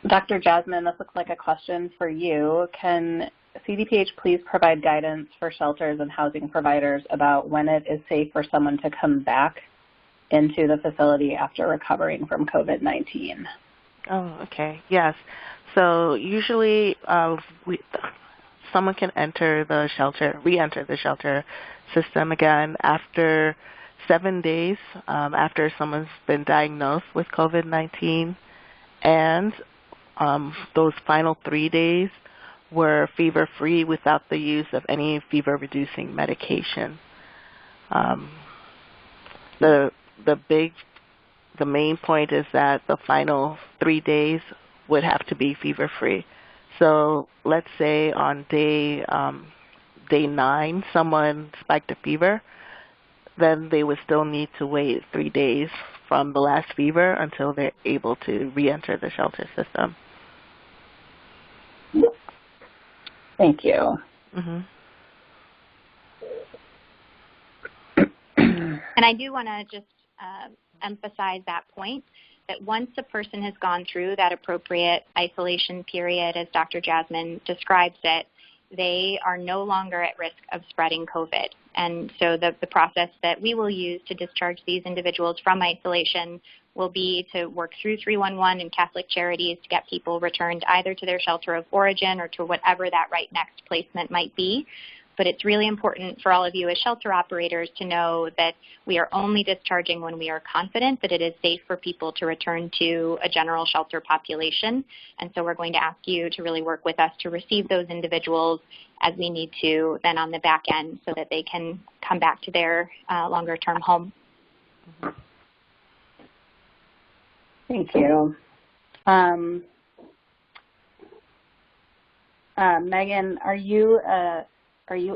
Dr. Jasmine, this looks like a question for you. Can CDPH please provide guidance for shelters and housing providers about when it is safe for someone to come back into the facility after recovering from COVID-19? Oh, okay. Yes. So usually someone can enter the shelter, re-enter the shelter system again after 7 days after someone's been diagnosed with COVID-19, and those final 3 days were fever-free without the use of any fever-reducing medication. The main point is that the final 3 days would have to be fever-free. So let's say on day 9 someone spiked a fever, then they would still need to wait 3 days from the last fever until they're able to re-enter the shelter system. Thank you. Mm-hmm. And I do want to just emphasize that point, that once a person has gone through that appropriate isolation period, as Dr. Jasmine describes it, they are no longer at risk of spreading COVID. And so the process that we will use to discharge these individuals from isolation will be to work through 311 and Catholic Charities to get people returned either to their shelter of origin or to whatever that right next placement might be. but it's really important for all of you as shelter operators to know that we are only discharging when we are confident that it is safe for people to return to a general shelter population. And so we're going to ask you to really work with us to receive those individuals as we need to then on the back end so that they can come back to their longer-term home. Thank you. Megan, are you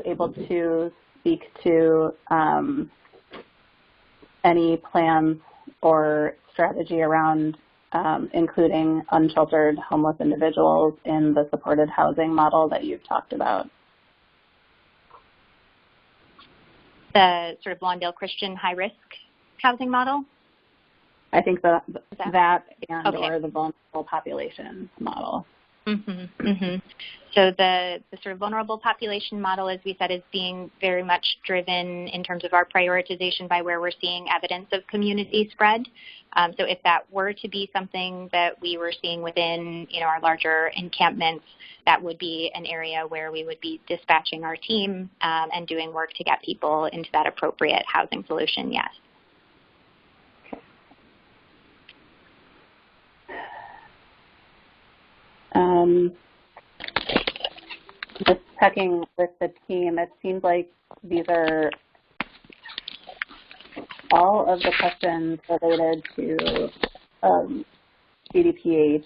able to speak to any plans or strategy around including unsheltered homeless individuals in the supported housing model that you've talked about? The sort of Lawndale Christian high-risk housing model? I think that and okay. or the vulnerable population model. So the sort of vulnerable population model, as we said, is being very much driven in terms of our prioritization by where we're seeing evidence of community spread. So if that were to be something that we were seeing within, our larger encampments, that would be an area where we would be dispatching our team and doing work to get people into that appropriate housing solution, yes. Just checking with the team, it seems like these are all of the questions related to CDPH.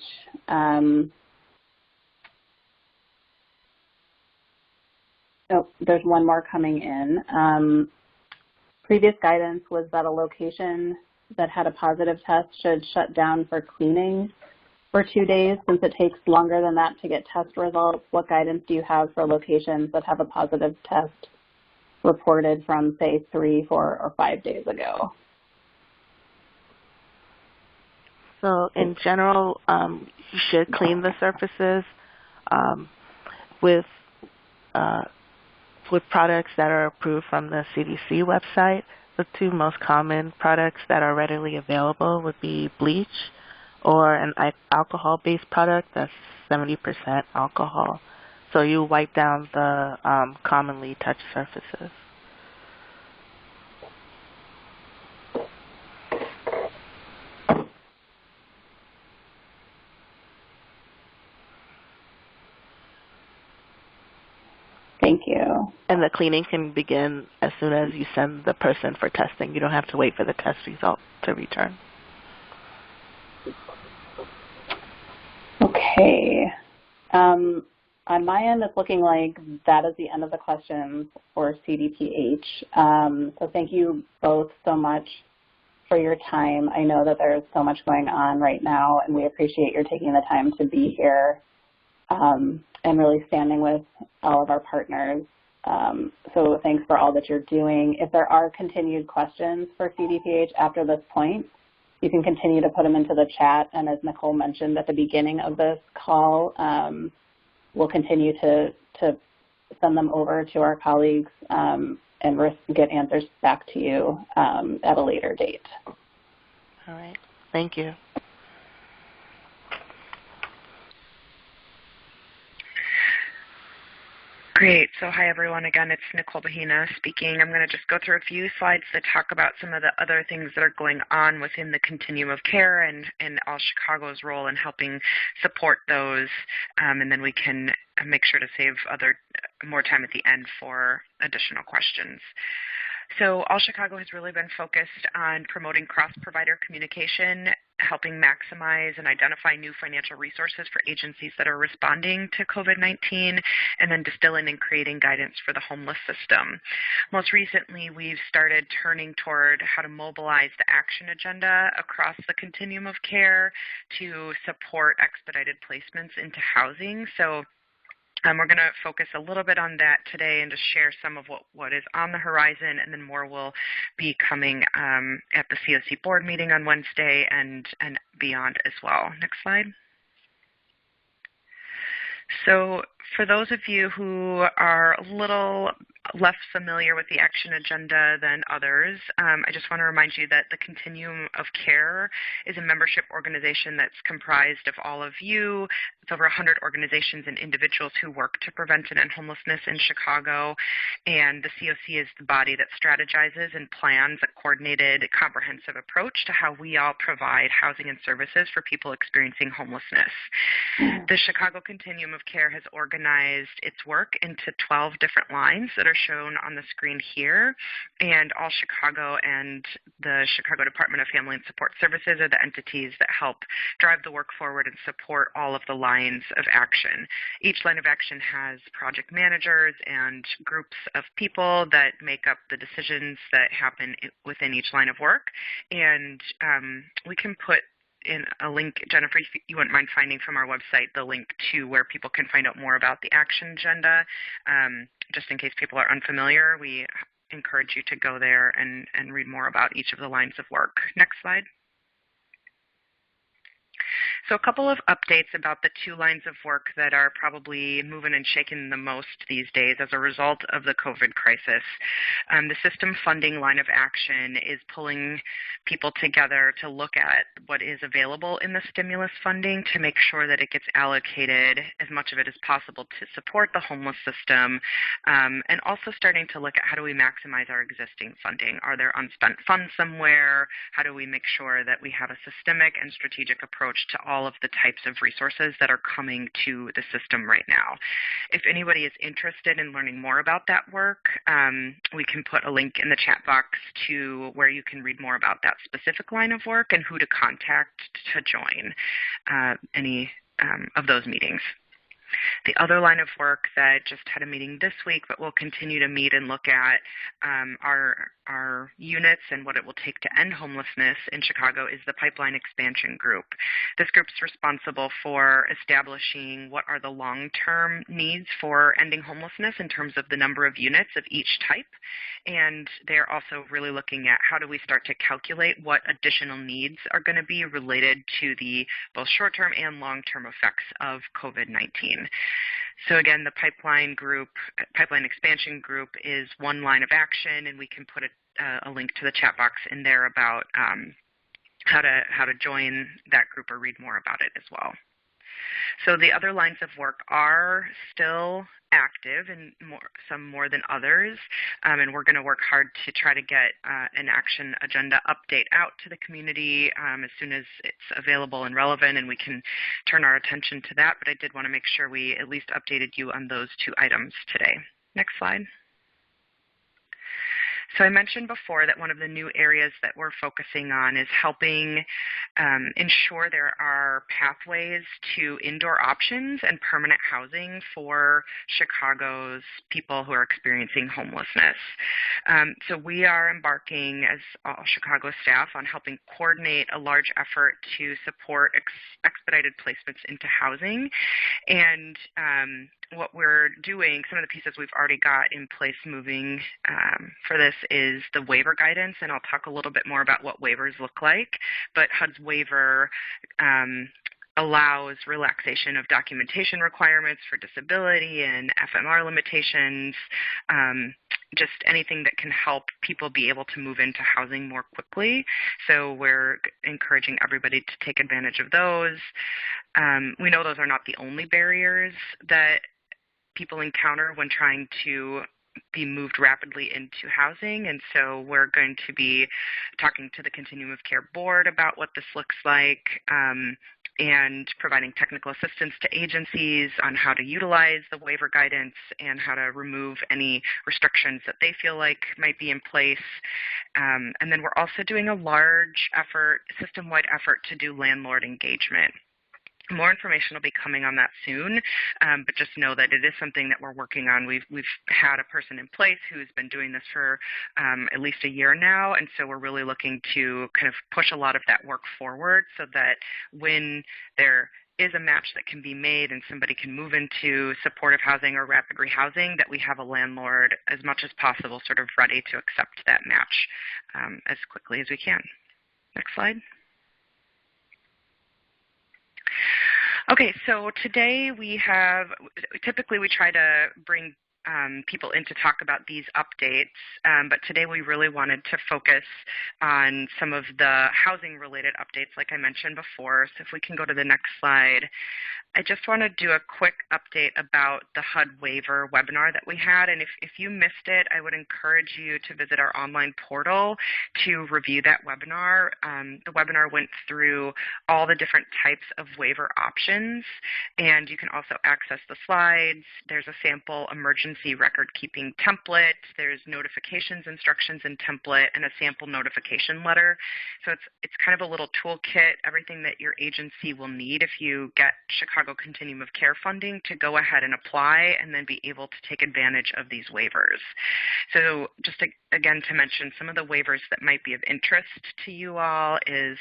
There's one more coming in. Previous guidance was that a location that had a positive test should shut down for cleaning for 2 days. Since it takes longer than that to get test results, what guidance do you have for locations that have a positive test reported from, say, 3, 4, or 5 days ago? So in general, you should clean the surfaces with products that are approved from the CDC website. The two most common products that are readily available would be bleach or an alcohol-based product that's 70% alcohol. So you wipe down the commonly touched surfaces. Thank you. And the cleaning can begin as soon as you send the person for testing. You don't have to wait for the test result to return. Okay. On my end, it's looking like that is the end of the questions for CDPH. So thank you both so much for your time. I know that there's so much going on right now, and we appreciate your taking the time to be here and really standing with all of our partners. So thanks for all that you're doing. If there are continued questions for CDPH after this point, you can continue to put them into the chat. And as Nicole mentioned at the beginning of this call, we'll continue to send them over to our colleagues and get answers back to you at a later date. All right. Thank you. Great. So hi, everyone. Again, it's Nicole Bahina speaking. I'm going to just go through a few slides that talk about some of the other things that are going on within the continuum of care and All Chicago's role in helping support those, and then we can make sure to save more time at the end for additional questions. So All Chicago has really been focused on promoting cross-provider communication, helping maximize and identify new financial resources for agencies that are responding to COVID-19, and then distilling and creating guidance for the homeless system. Most recently, we've started turning toward how to mobilize the action agenda across the continuum of care to support expedited placements into housing. So we're going to focus a little bit on that today and just share some of what is on the horizon, and then more will be coming at the COC board meeting on Wednesday and beyond as well. Next slide. So For those of you who are a little less familiar with the action agenda than others, I just want to remind you that the Continuum of Care is a membership organization that's comprised of all of you. It's over 100 organizations and individuals who work to prevent and end homelessness in Chicago, and the COC is the body that strategizes and plans a coordinated, comprehensive approach to how we all provide housing and services for people experiencing homelessness. The Chicago Continuum of Care has organized its work into 12 different lines that are shown on the screen here, and all Chicago and the Chicago Department of Family and Support Services are the entities that help drive the work forward and support all of the lines of action. Each line of action has project managers and groups of people that make up the decisions that happen within each line of work, and we can put in a link, Jennifer, if you wouldn't mind finding from our website the link to where people can find out more about the action agenda. Just in case people are unfamiliar, we encourage you to go there and read more about each of the lines of work. Next slide. So a couple of updates about the two lines of work that are probably moving and shaking the most these days as a result of the COVID crisis. The system funding line of action is pulling people together to look at what is available in the stimulus funding to make sure that it gets allocated, as much of it as possible, to support the homeless system, and also starting to look at how do we maximize our existing funding. Are there unspent funds somewhere? How do we make sure that we have a systemic and strategic approach to all of the types of resources that are coming to the system right now? If anybody is interested in learning more about that work, we can put a link in the chat box to where you can read more about that specific line of work and who to contact to join any of those meetings. The other line of work that just had a meeting this week, but we'll continue to meet and look at our units and what it will take to end homelessness in Chicago, is the Pipeline Expansion Group. This group's responsible for establishing what are the long-term needs for ending homelessness in terms of the number of units of each type, and they're also really looking at how do we start to calculate what additional needs are going to be related to the both short-term and long-term effects of COVID-19. So again, the Pipeline Expansion Group is one line of action, and we can put a link to the chat box in there about how to join that group or read more about it as well. So the other lines of work are still active, and some more than others, and we're going to work hard to try to get an action agenda update out to the community as soon as it's available and relevant, and we can turn our attention to that. But I did want to make sure we at least updated you on those two items today. Next slide. So I mentioned before that one of the new areas that we're focusing on is helping ensure there are pathways to indoor options and permanent housing for Chicago's people who are experiencing homelessness. So we are embarking as all Chicago staff on helping coordinate a large effort to support expedited placements into housing. And what we're doing, some of the pieces we've already got in place moving for this is the waiver guidance, and I'll talk a little bit more about what waivers look like. But HUD's waiver allows relaxation of documentation requirements for disability and FMR limitations, just anything that can help people be able to move into housing more quickly. So we're encouraging everybody to take advantage of those. We know those are not the only barriers that people encounter when trying to be moved rapidly into housing, and so we're going to be talking to the Continuum of Care Board about what this looks like, and providing technical assistance to agencies on how to utilize the waiver guidance and how to remove any restrictions that they feel like might be in place. And then we're also doing a large effort, system-wide effort to do landlord engagement. More information will be coming on that soon, but just know that it is something that we're working on. We've had a person in place who's been doing this for at least a year now, and so we're really looking to kind of push a lot of that work forward so that when there is a match that can be made and somebody can move into supportive housing or rapid rehousing, that we have a landlord as much as possible sort of ready to accept that match as quickly as we can. Next slide. Okay, so today typically we try to bring people in to talk about these updates, but today we really wanted to focus on some of the housing-related updates like I mentioned before. So if we can go to the next slide. I just want to do a quick update about the HUD waiver webinar that we had, and if you missed it, I would encourage you to visit our online portal to review that webinar. The webinar went through all the different types of waiver options, and you can also access the slides. There's a sample emergency record-keeping template. There's notifications instructions and template, and a sample notification letter. So it's kind of a little toolkit, everything that your agency will need if you get Chicago Continuum of Care funding to go ahead and apply and then be able to take advantage of these waivers. So just again to mention some of the waivers that might be of interest to you all is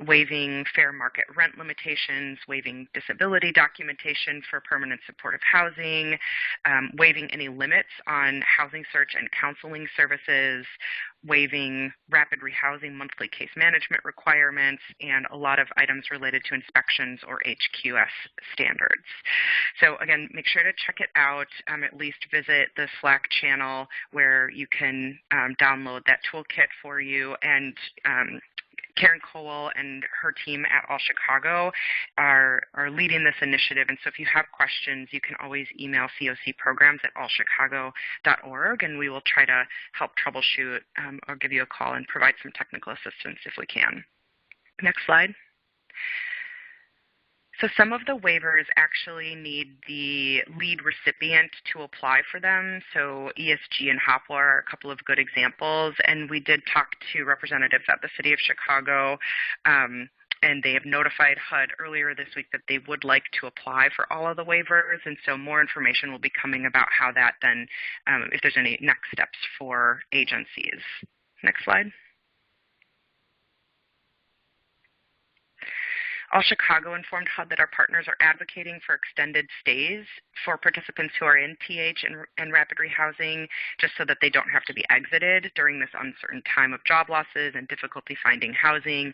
waiving fair market rent limitations, waiving disability documentation for permanent supportive housing, waiving any limits on housing search and counseling services, waiving rapid rehousing monthly case management requirements, and a lot of items related to inspections or HQS standards. So again, make sure to check it out, at least visit the Slack channel where you can download that toolkit for you, and Karen Cowell and her team at All Chicago are leading this initiative, and so if you have questions, you can always email cocprograms@allchicago.org, and we will try to help troubleshoot or give you a call and provide some technical assistance if we can. Next slide. So some of the waivers actually need the lead recipient to apply for them. So ESG and Hopla are a couple of good examples. And we did talk to representatives at the City of Chicago, and they have notified HUD earlier this week that they would like to apply for all of the waivers. And so more information will be coming about how that then, if there's any next steps for agencies. Next slide. All Chicago informed HUD that our partners are advocating for extended stays for participants who are in TH and rapid rehousing, just so that they don't have to be exited during this uncertain time of job losses and difficulty finding housing.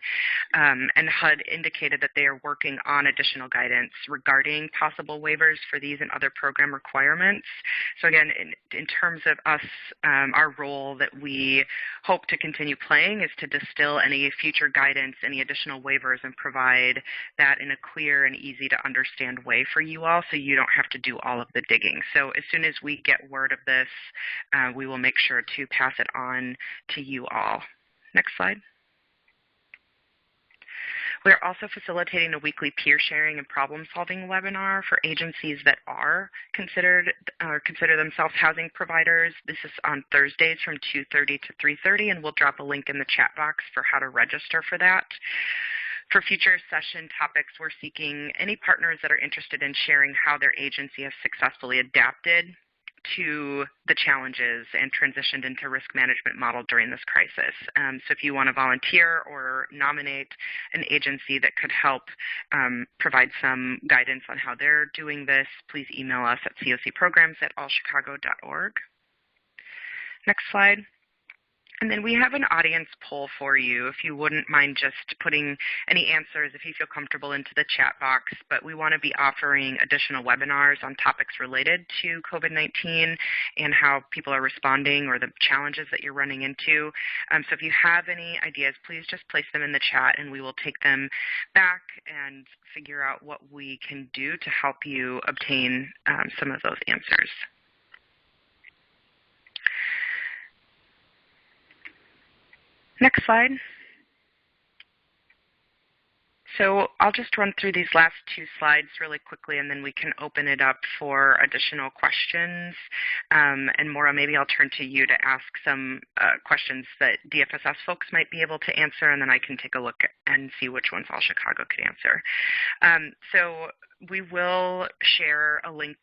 And HUD indicated that they are working on additional guidance regarding possible waivers for these and other program requirements. So again, in terms of us, our role that we hope to continue playing is to distill any future guidance, any additional waivers, and provide that in a clear and easy to understand way for you all, so you don't have to do all of the digging. So as soon as we get word of this, we will make sure to pass it on to you all. Next slide. We are also facilitating a weekly peer sharing and problem solving webinar for agencies that are consider themselves housing providers. This is on Thursdays from 2:30 to 3:30, and we'll drop a link in the chat box for how to register for that. For future session topics, we're seeking any partners that are interested in sharing how their agency has successfully adapted to the challenges and transitioned into risk management model during this crisis. So if you want to volunteer or nominate an agency that could help provide some guidance on how they're doing this, please email us at cocprograms@allchicago.org. Next slide. And then we have an audience poll for you, if you wouldn't mind just putting any answers, if you feel comfortable, into the chat box. But we want to be offering additional webinars on topics related to COVID-19 and how people are responding or the challenges that you're running into. So if you have any ideas, please just place them in the chat, and we will take them back and figure out what we can do to help you obtain some of those answers. Next slide. So I'll just run through these last two slides really quickly, and then we can open it up for additional questions. And Maura, maybe I'll turn to you to ask some questions that DFSS folks might be able to answer, and then I can take a look and see which ones All Chicago could answer. So we will share a link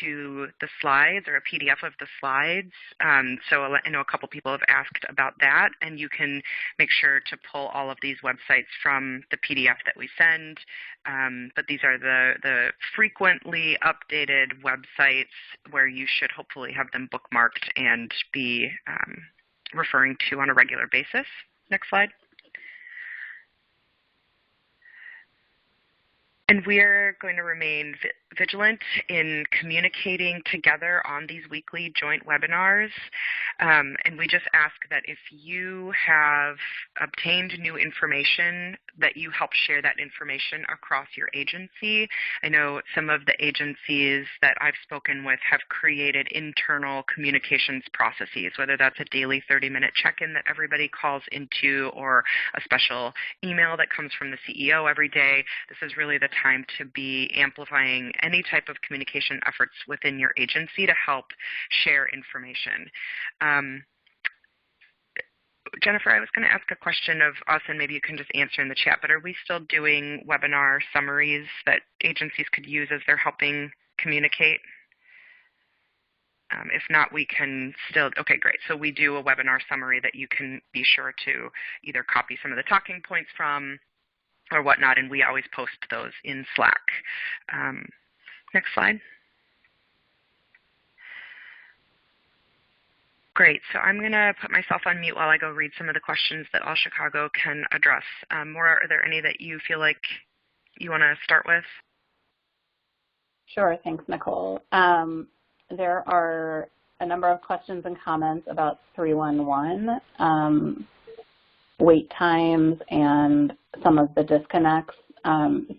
to the slides, or a PDF of the slides. So I know a couple people have asked about that, and you can make sure to pull all of these websites from the PDF that we send. But these are the frequently updated websites where you should hopefully have them bookmarked and be referring to on a regular basis. Next slide. And we're going to remain vigilant in communicating together on these weekly joint webinars. And we just ask that if you have obtained new information, that you help share that information across your agency. I know some of the agencies that I've spoken with have created internal communications processes, whether that's a daily 30-minute check-in that everybody calls into or a special email that comes from the CEO every day. This is really the time to be amplifying any type of communication efforts within your agency to help share information. Jennifer, I was going to ask a question of us, and maybe you can just answer in the chat, but are we still doing webinar summaries that agencies could use as they're helping communicate? If not, we can still, okay, great. So we do a webinar summary that you can be sure to either copy some of the talking points from or whatnot, and we always post those in Slack. Next slide. Great, so I'm going to put myself on mute while I go read some of the questions that All Chicago can address. Maura, are there any that you feel like you want to start with? Sure, thanks, Nicole. There are a number of questions and comments about 311, wait times, and some of the disconnects.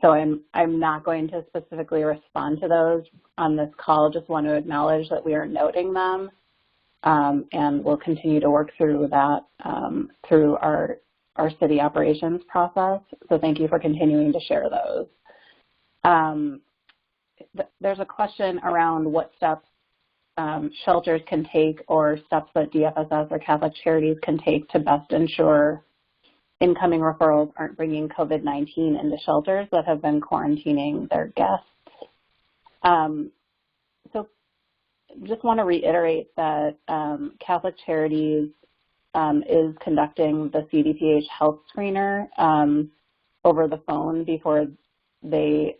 So I'm not going to specifically respond to those on this call. Just want to acknowledge that we are noting them, and we'll continue to work through that through our city operations process. So thank you for continuing to share those. There's a question around what steps shelters can take or steps that DFSS or Catholic Charities can take to best ensure incoming referrals aren't bringing COVID-19 into shelters that have been quarantining their guests. So just want to reiterate that Catholic Charities is conducting the CDPH health screener over the phone before they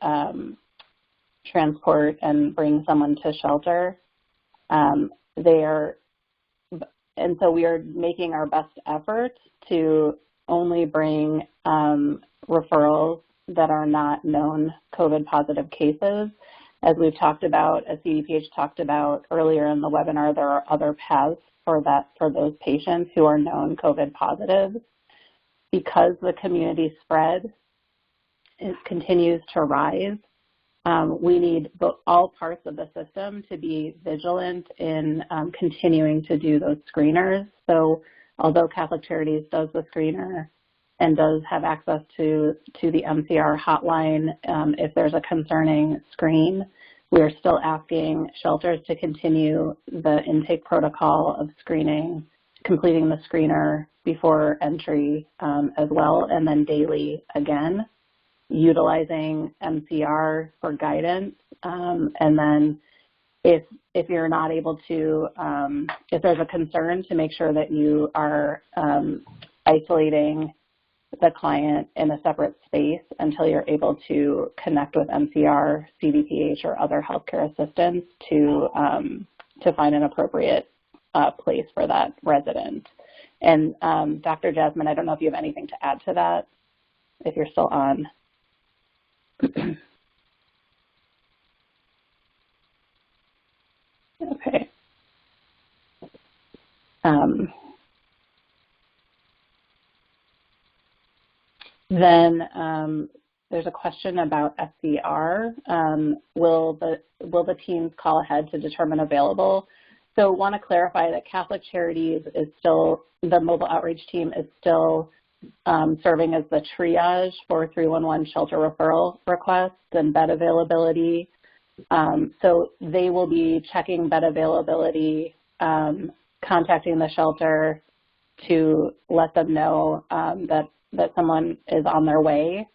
transport and bring someone to shelter. And so we are making our best effort to only bring referrals that are not known COVID positive cases. As we've talked about, as CDPH talked about earlier in the webinar, there are other paths for those patients who are known COVID positive. Because the community spread continues to rise, we need all parts of the system to be vigilant in continuing to do those screeners. So although Catholic Charities does the screener and does have access to the MCR hotline, if there's a concerning screen, we are still asking shelters to continue the intake protocol of screening, completing the screener before entry as well, and then daily again, utilizing MCR for guidance. And then if you're not able to, if there's a concern, to make sure that you are isolating the client in a separate space until you're able to connect with MCR, CDPH, or other healthcare assistants to find an appropriate place for that resident. And Dr. Jasmine, I don't know if you have anything to add to that, if you're still on. Okay. Then there's a question about SCR. Will the teams call ahead to determine available? So want to clarify that Catholic Charities is still, the mobile outreach team is still serving as the triage for 311 shelter referral requests and bed availability. So they will be checking bed availability, contacting the shelter to let them know that someone is on their way.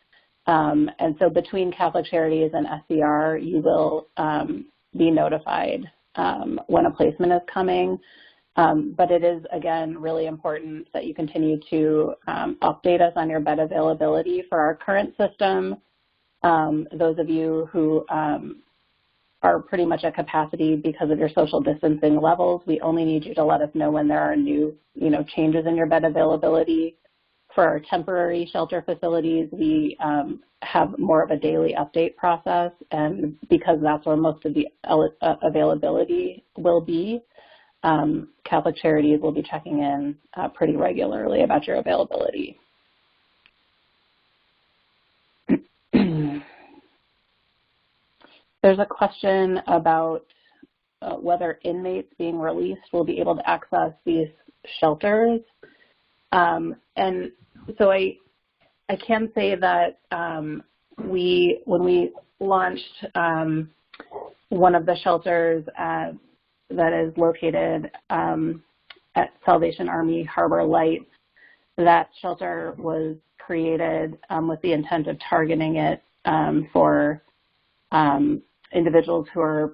And so between Catholic Charities and SCR, you will be notified when a placement is coming. But it is, again, really important that you continue to update us on your bed availability for our current system. Those of you who are pretty much at capacity because of your social distancing levels, we only need you to let us know when there are new, changes in your bed availability. for our temporary shelter facilities, we have more of a daily update process, and because that's where most of the availability will be, Catholic Charities will be checking in pretty regularly about your availability. There's a question about whether inmates being released will be able to access these shelters. And so I can say that when we launched one of the shelters that is located at Salvation Army Harbor Lights, that shelter was created with the intent of targeting it for individuals who are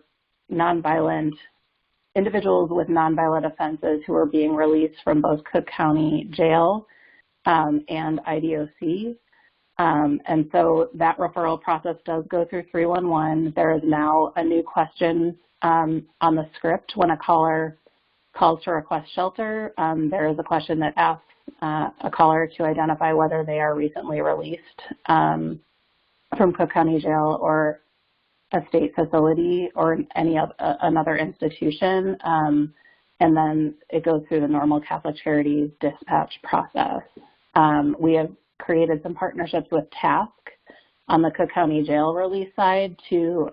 individuals with nonviolent offenses who are being released from both Cook County Jail and IDOC. And so that referral process does go through 311. There is now a new question on the script when a caller calls to request shelter. There is a question that asks a caller to identify whether they are recently released from Cook County Jail or a state facility or another institution, and then it goes through the normal Catholic Charities dispatch process. We have created some partnerships with TASK on the Cook County Jail release side to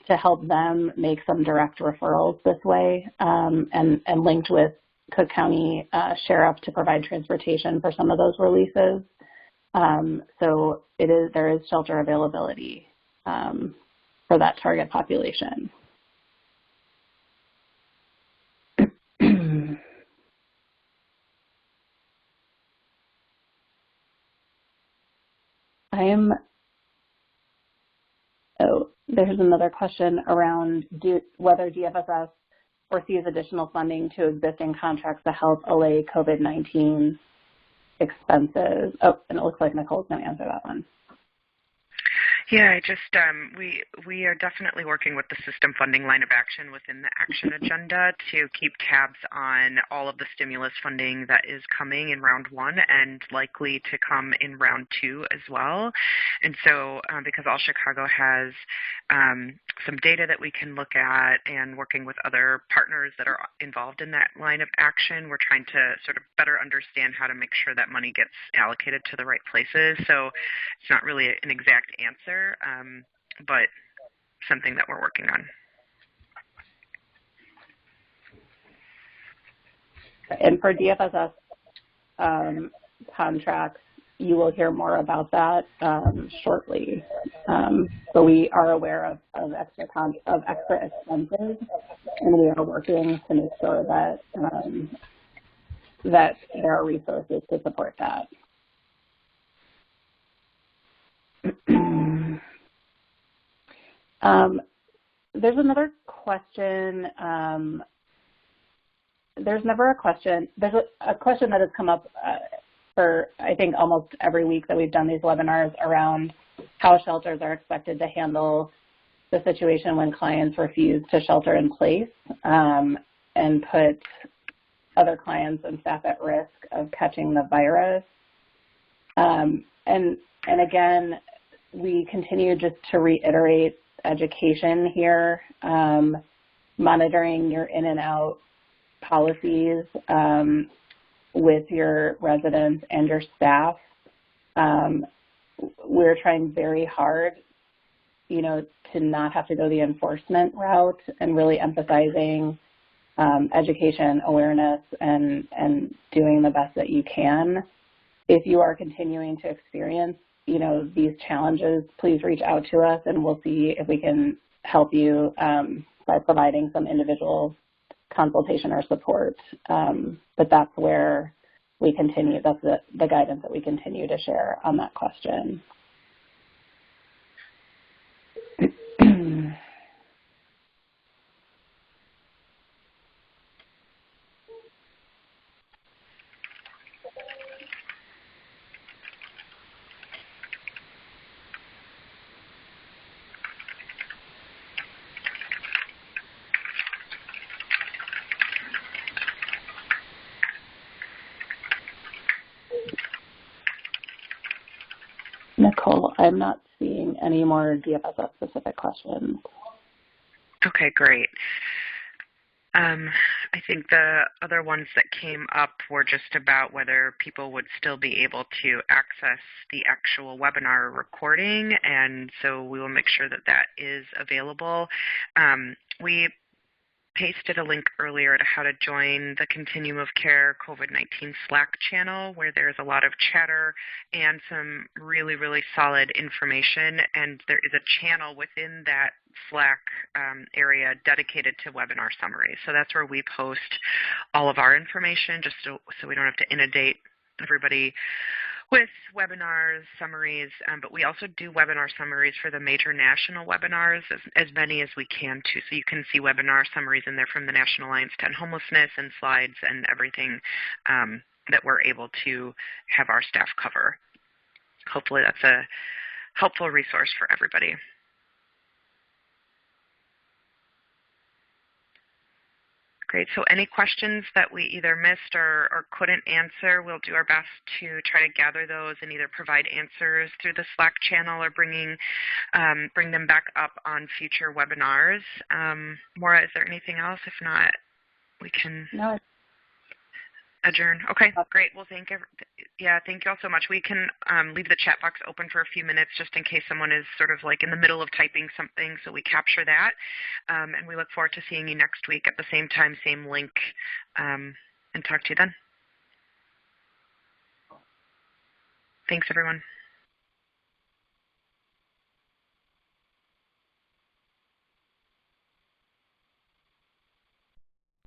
help them make some direct referrals this way, and linked with Cook County Sheriff to provide transportation for some of those releases. So there is shelter availability for that target population. There's another question around whether DFSS foresees additional funding to existing contracts to help allay COVID-19 expenses. Oh, and it looks like Nicole's going to answer that one. Yeah, we are definitely working with the system funding line of action within the action agenda to keep tabs on all of the stimulus funding that is coming in round one and likely to come in round two as well. And so because All Chicago has some data that we can look at and working with other partners that are involved in that line of action, we're trying to sort of better understand how to make sure that money gets allocated to the right places. So it's not really an exact answer, but something that we're working on. And for DFSS contracts, you will hear more about that shortly. So we are aware of extra expenses, and we are working to make sure that that there are resources to support that. There's another question. There's a question that has come up for, I think, almost every week that we've done these webinars around how shelters are expected to handle the situation when clients refuse to shelter in place and put other clients and staff at risk of catching the virus. And again, we continue just to reiterate education here, monitoring your in and out policies with your residents and your staff. We're trying very hard, to not have to go the enforcement route and really emphasizing education, awareness, and doing the best that you can. If you are continuing to experience, these challenges, please reach out to us and we'll see if we can help you by providing some individual consultation or support. But that's where we continue, that's the guidance that we continue to share on that question. Nicole, I'm not seeing any more DFSS specific questions. Okay, great. I think the other ones that came up were just about whether people would still be able to access the actual webinar recording, and so we will make sure that that is available. We pasted a link earlier to how to join the Continuum of Care COVID-19 Slack channel, where there's a lot of chatter and some really, really solid information, and there is a channel within that Slack area dedicated to webinar summaries. So that's where we post all of our information, just so we don't have to inundate everybody with webinars, summaries, but we also do webinar summaries for the major national webinars, as many as we can too. So you can see webinar summaries in there from the National Alliance to End Homelessness and slides and everything that we're able to have our staff cover. Hopefully that's a helpful resource for everybody. Great. So any questions that we either missed or couldn't answer, we'll do our best to try to gather those and either provide answers through the Slack channel or bring them back up on future webinars. Maura, is there anything else? If not, we can adjourn. Okay, great. Well, thank you all so much. We can leave the chat box open for a few minutes just in case someone is sort of like in the middle of typing something, so we capture that. And we look forward to seeing you next week at the same time, same link, and talk to you then. Thanks, everyone.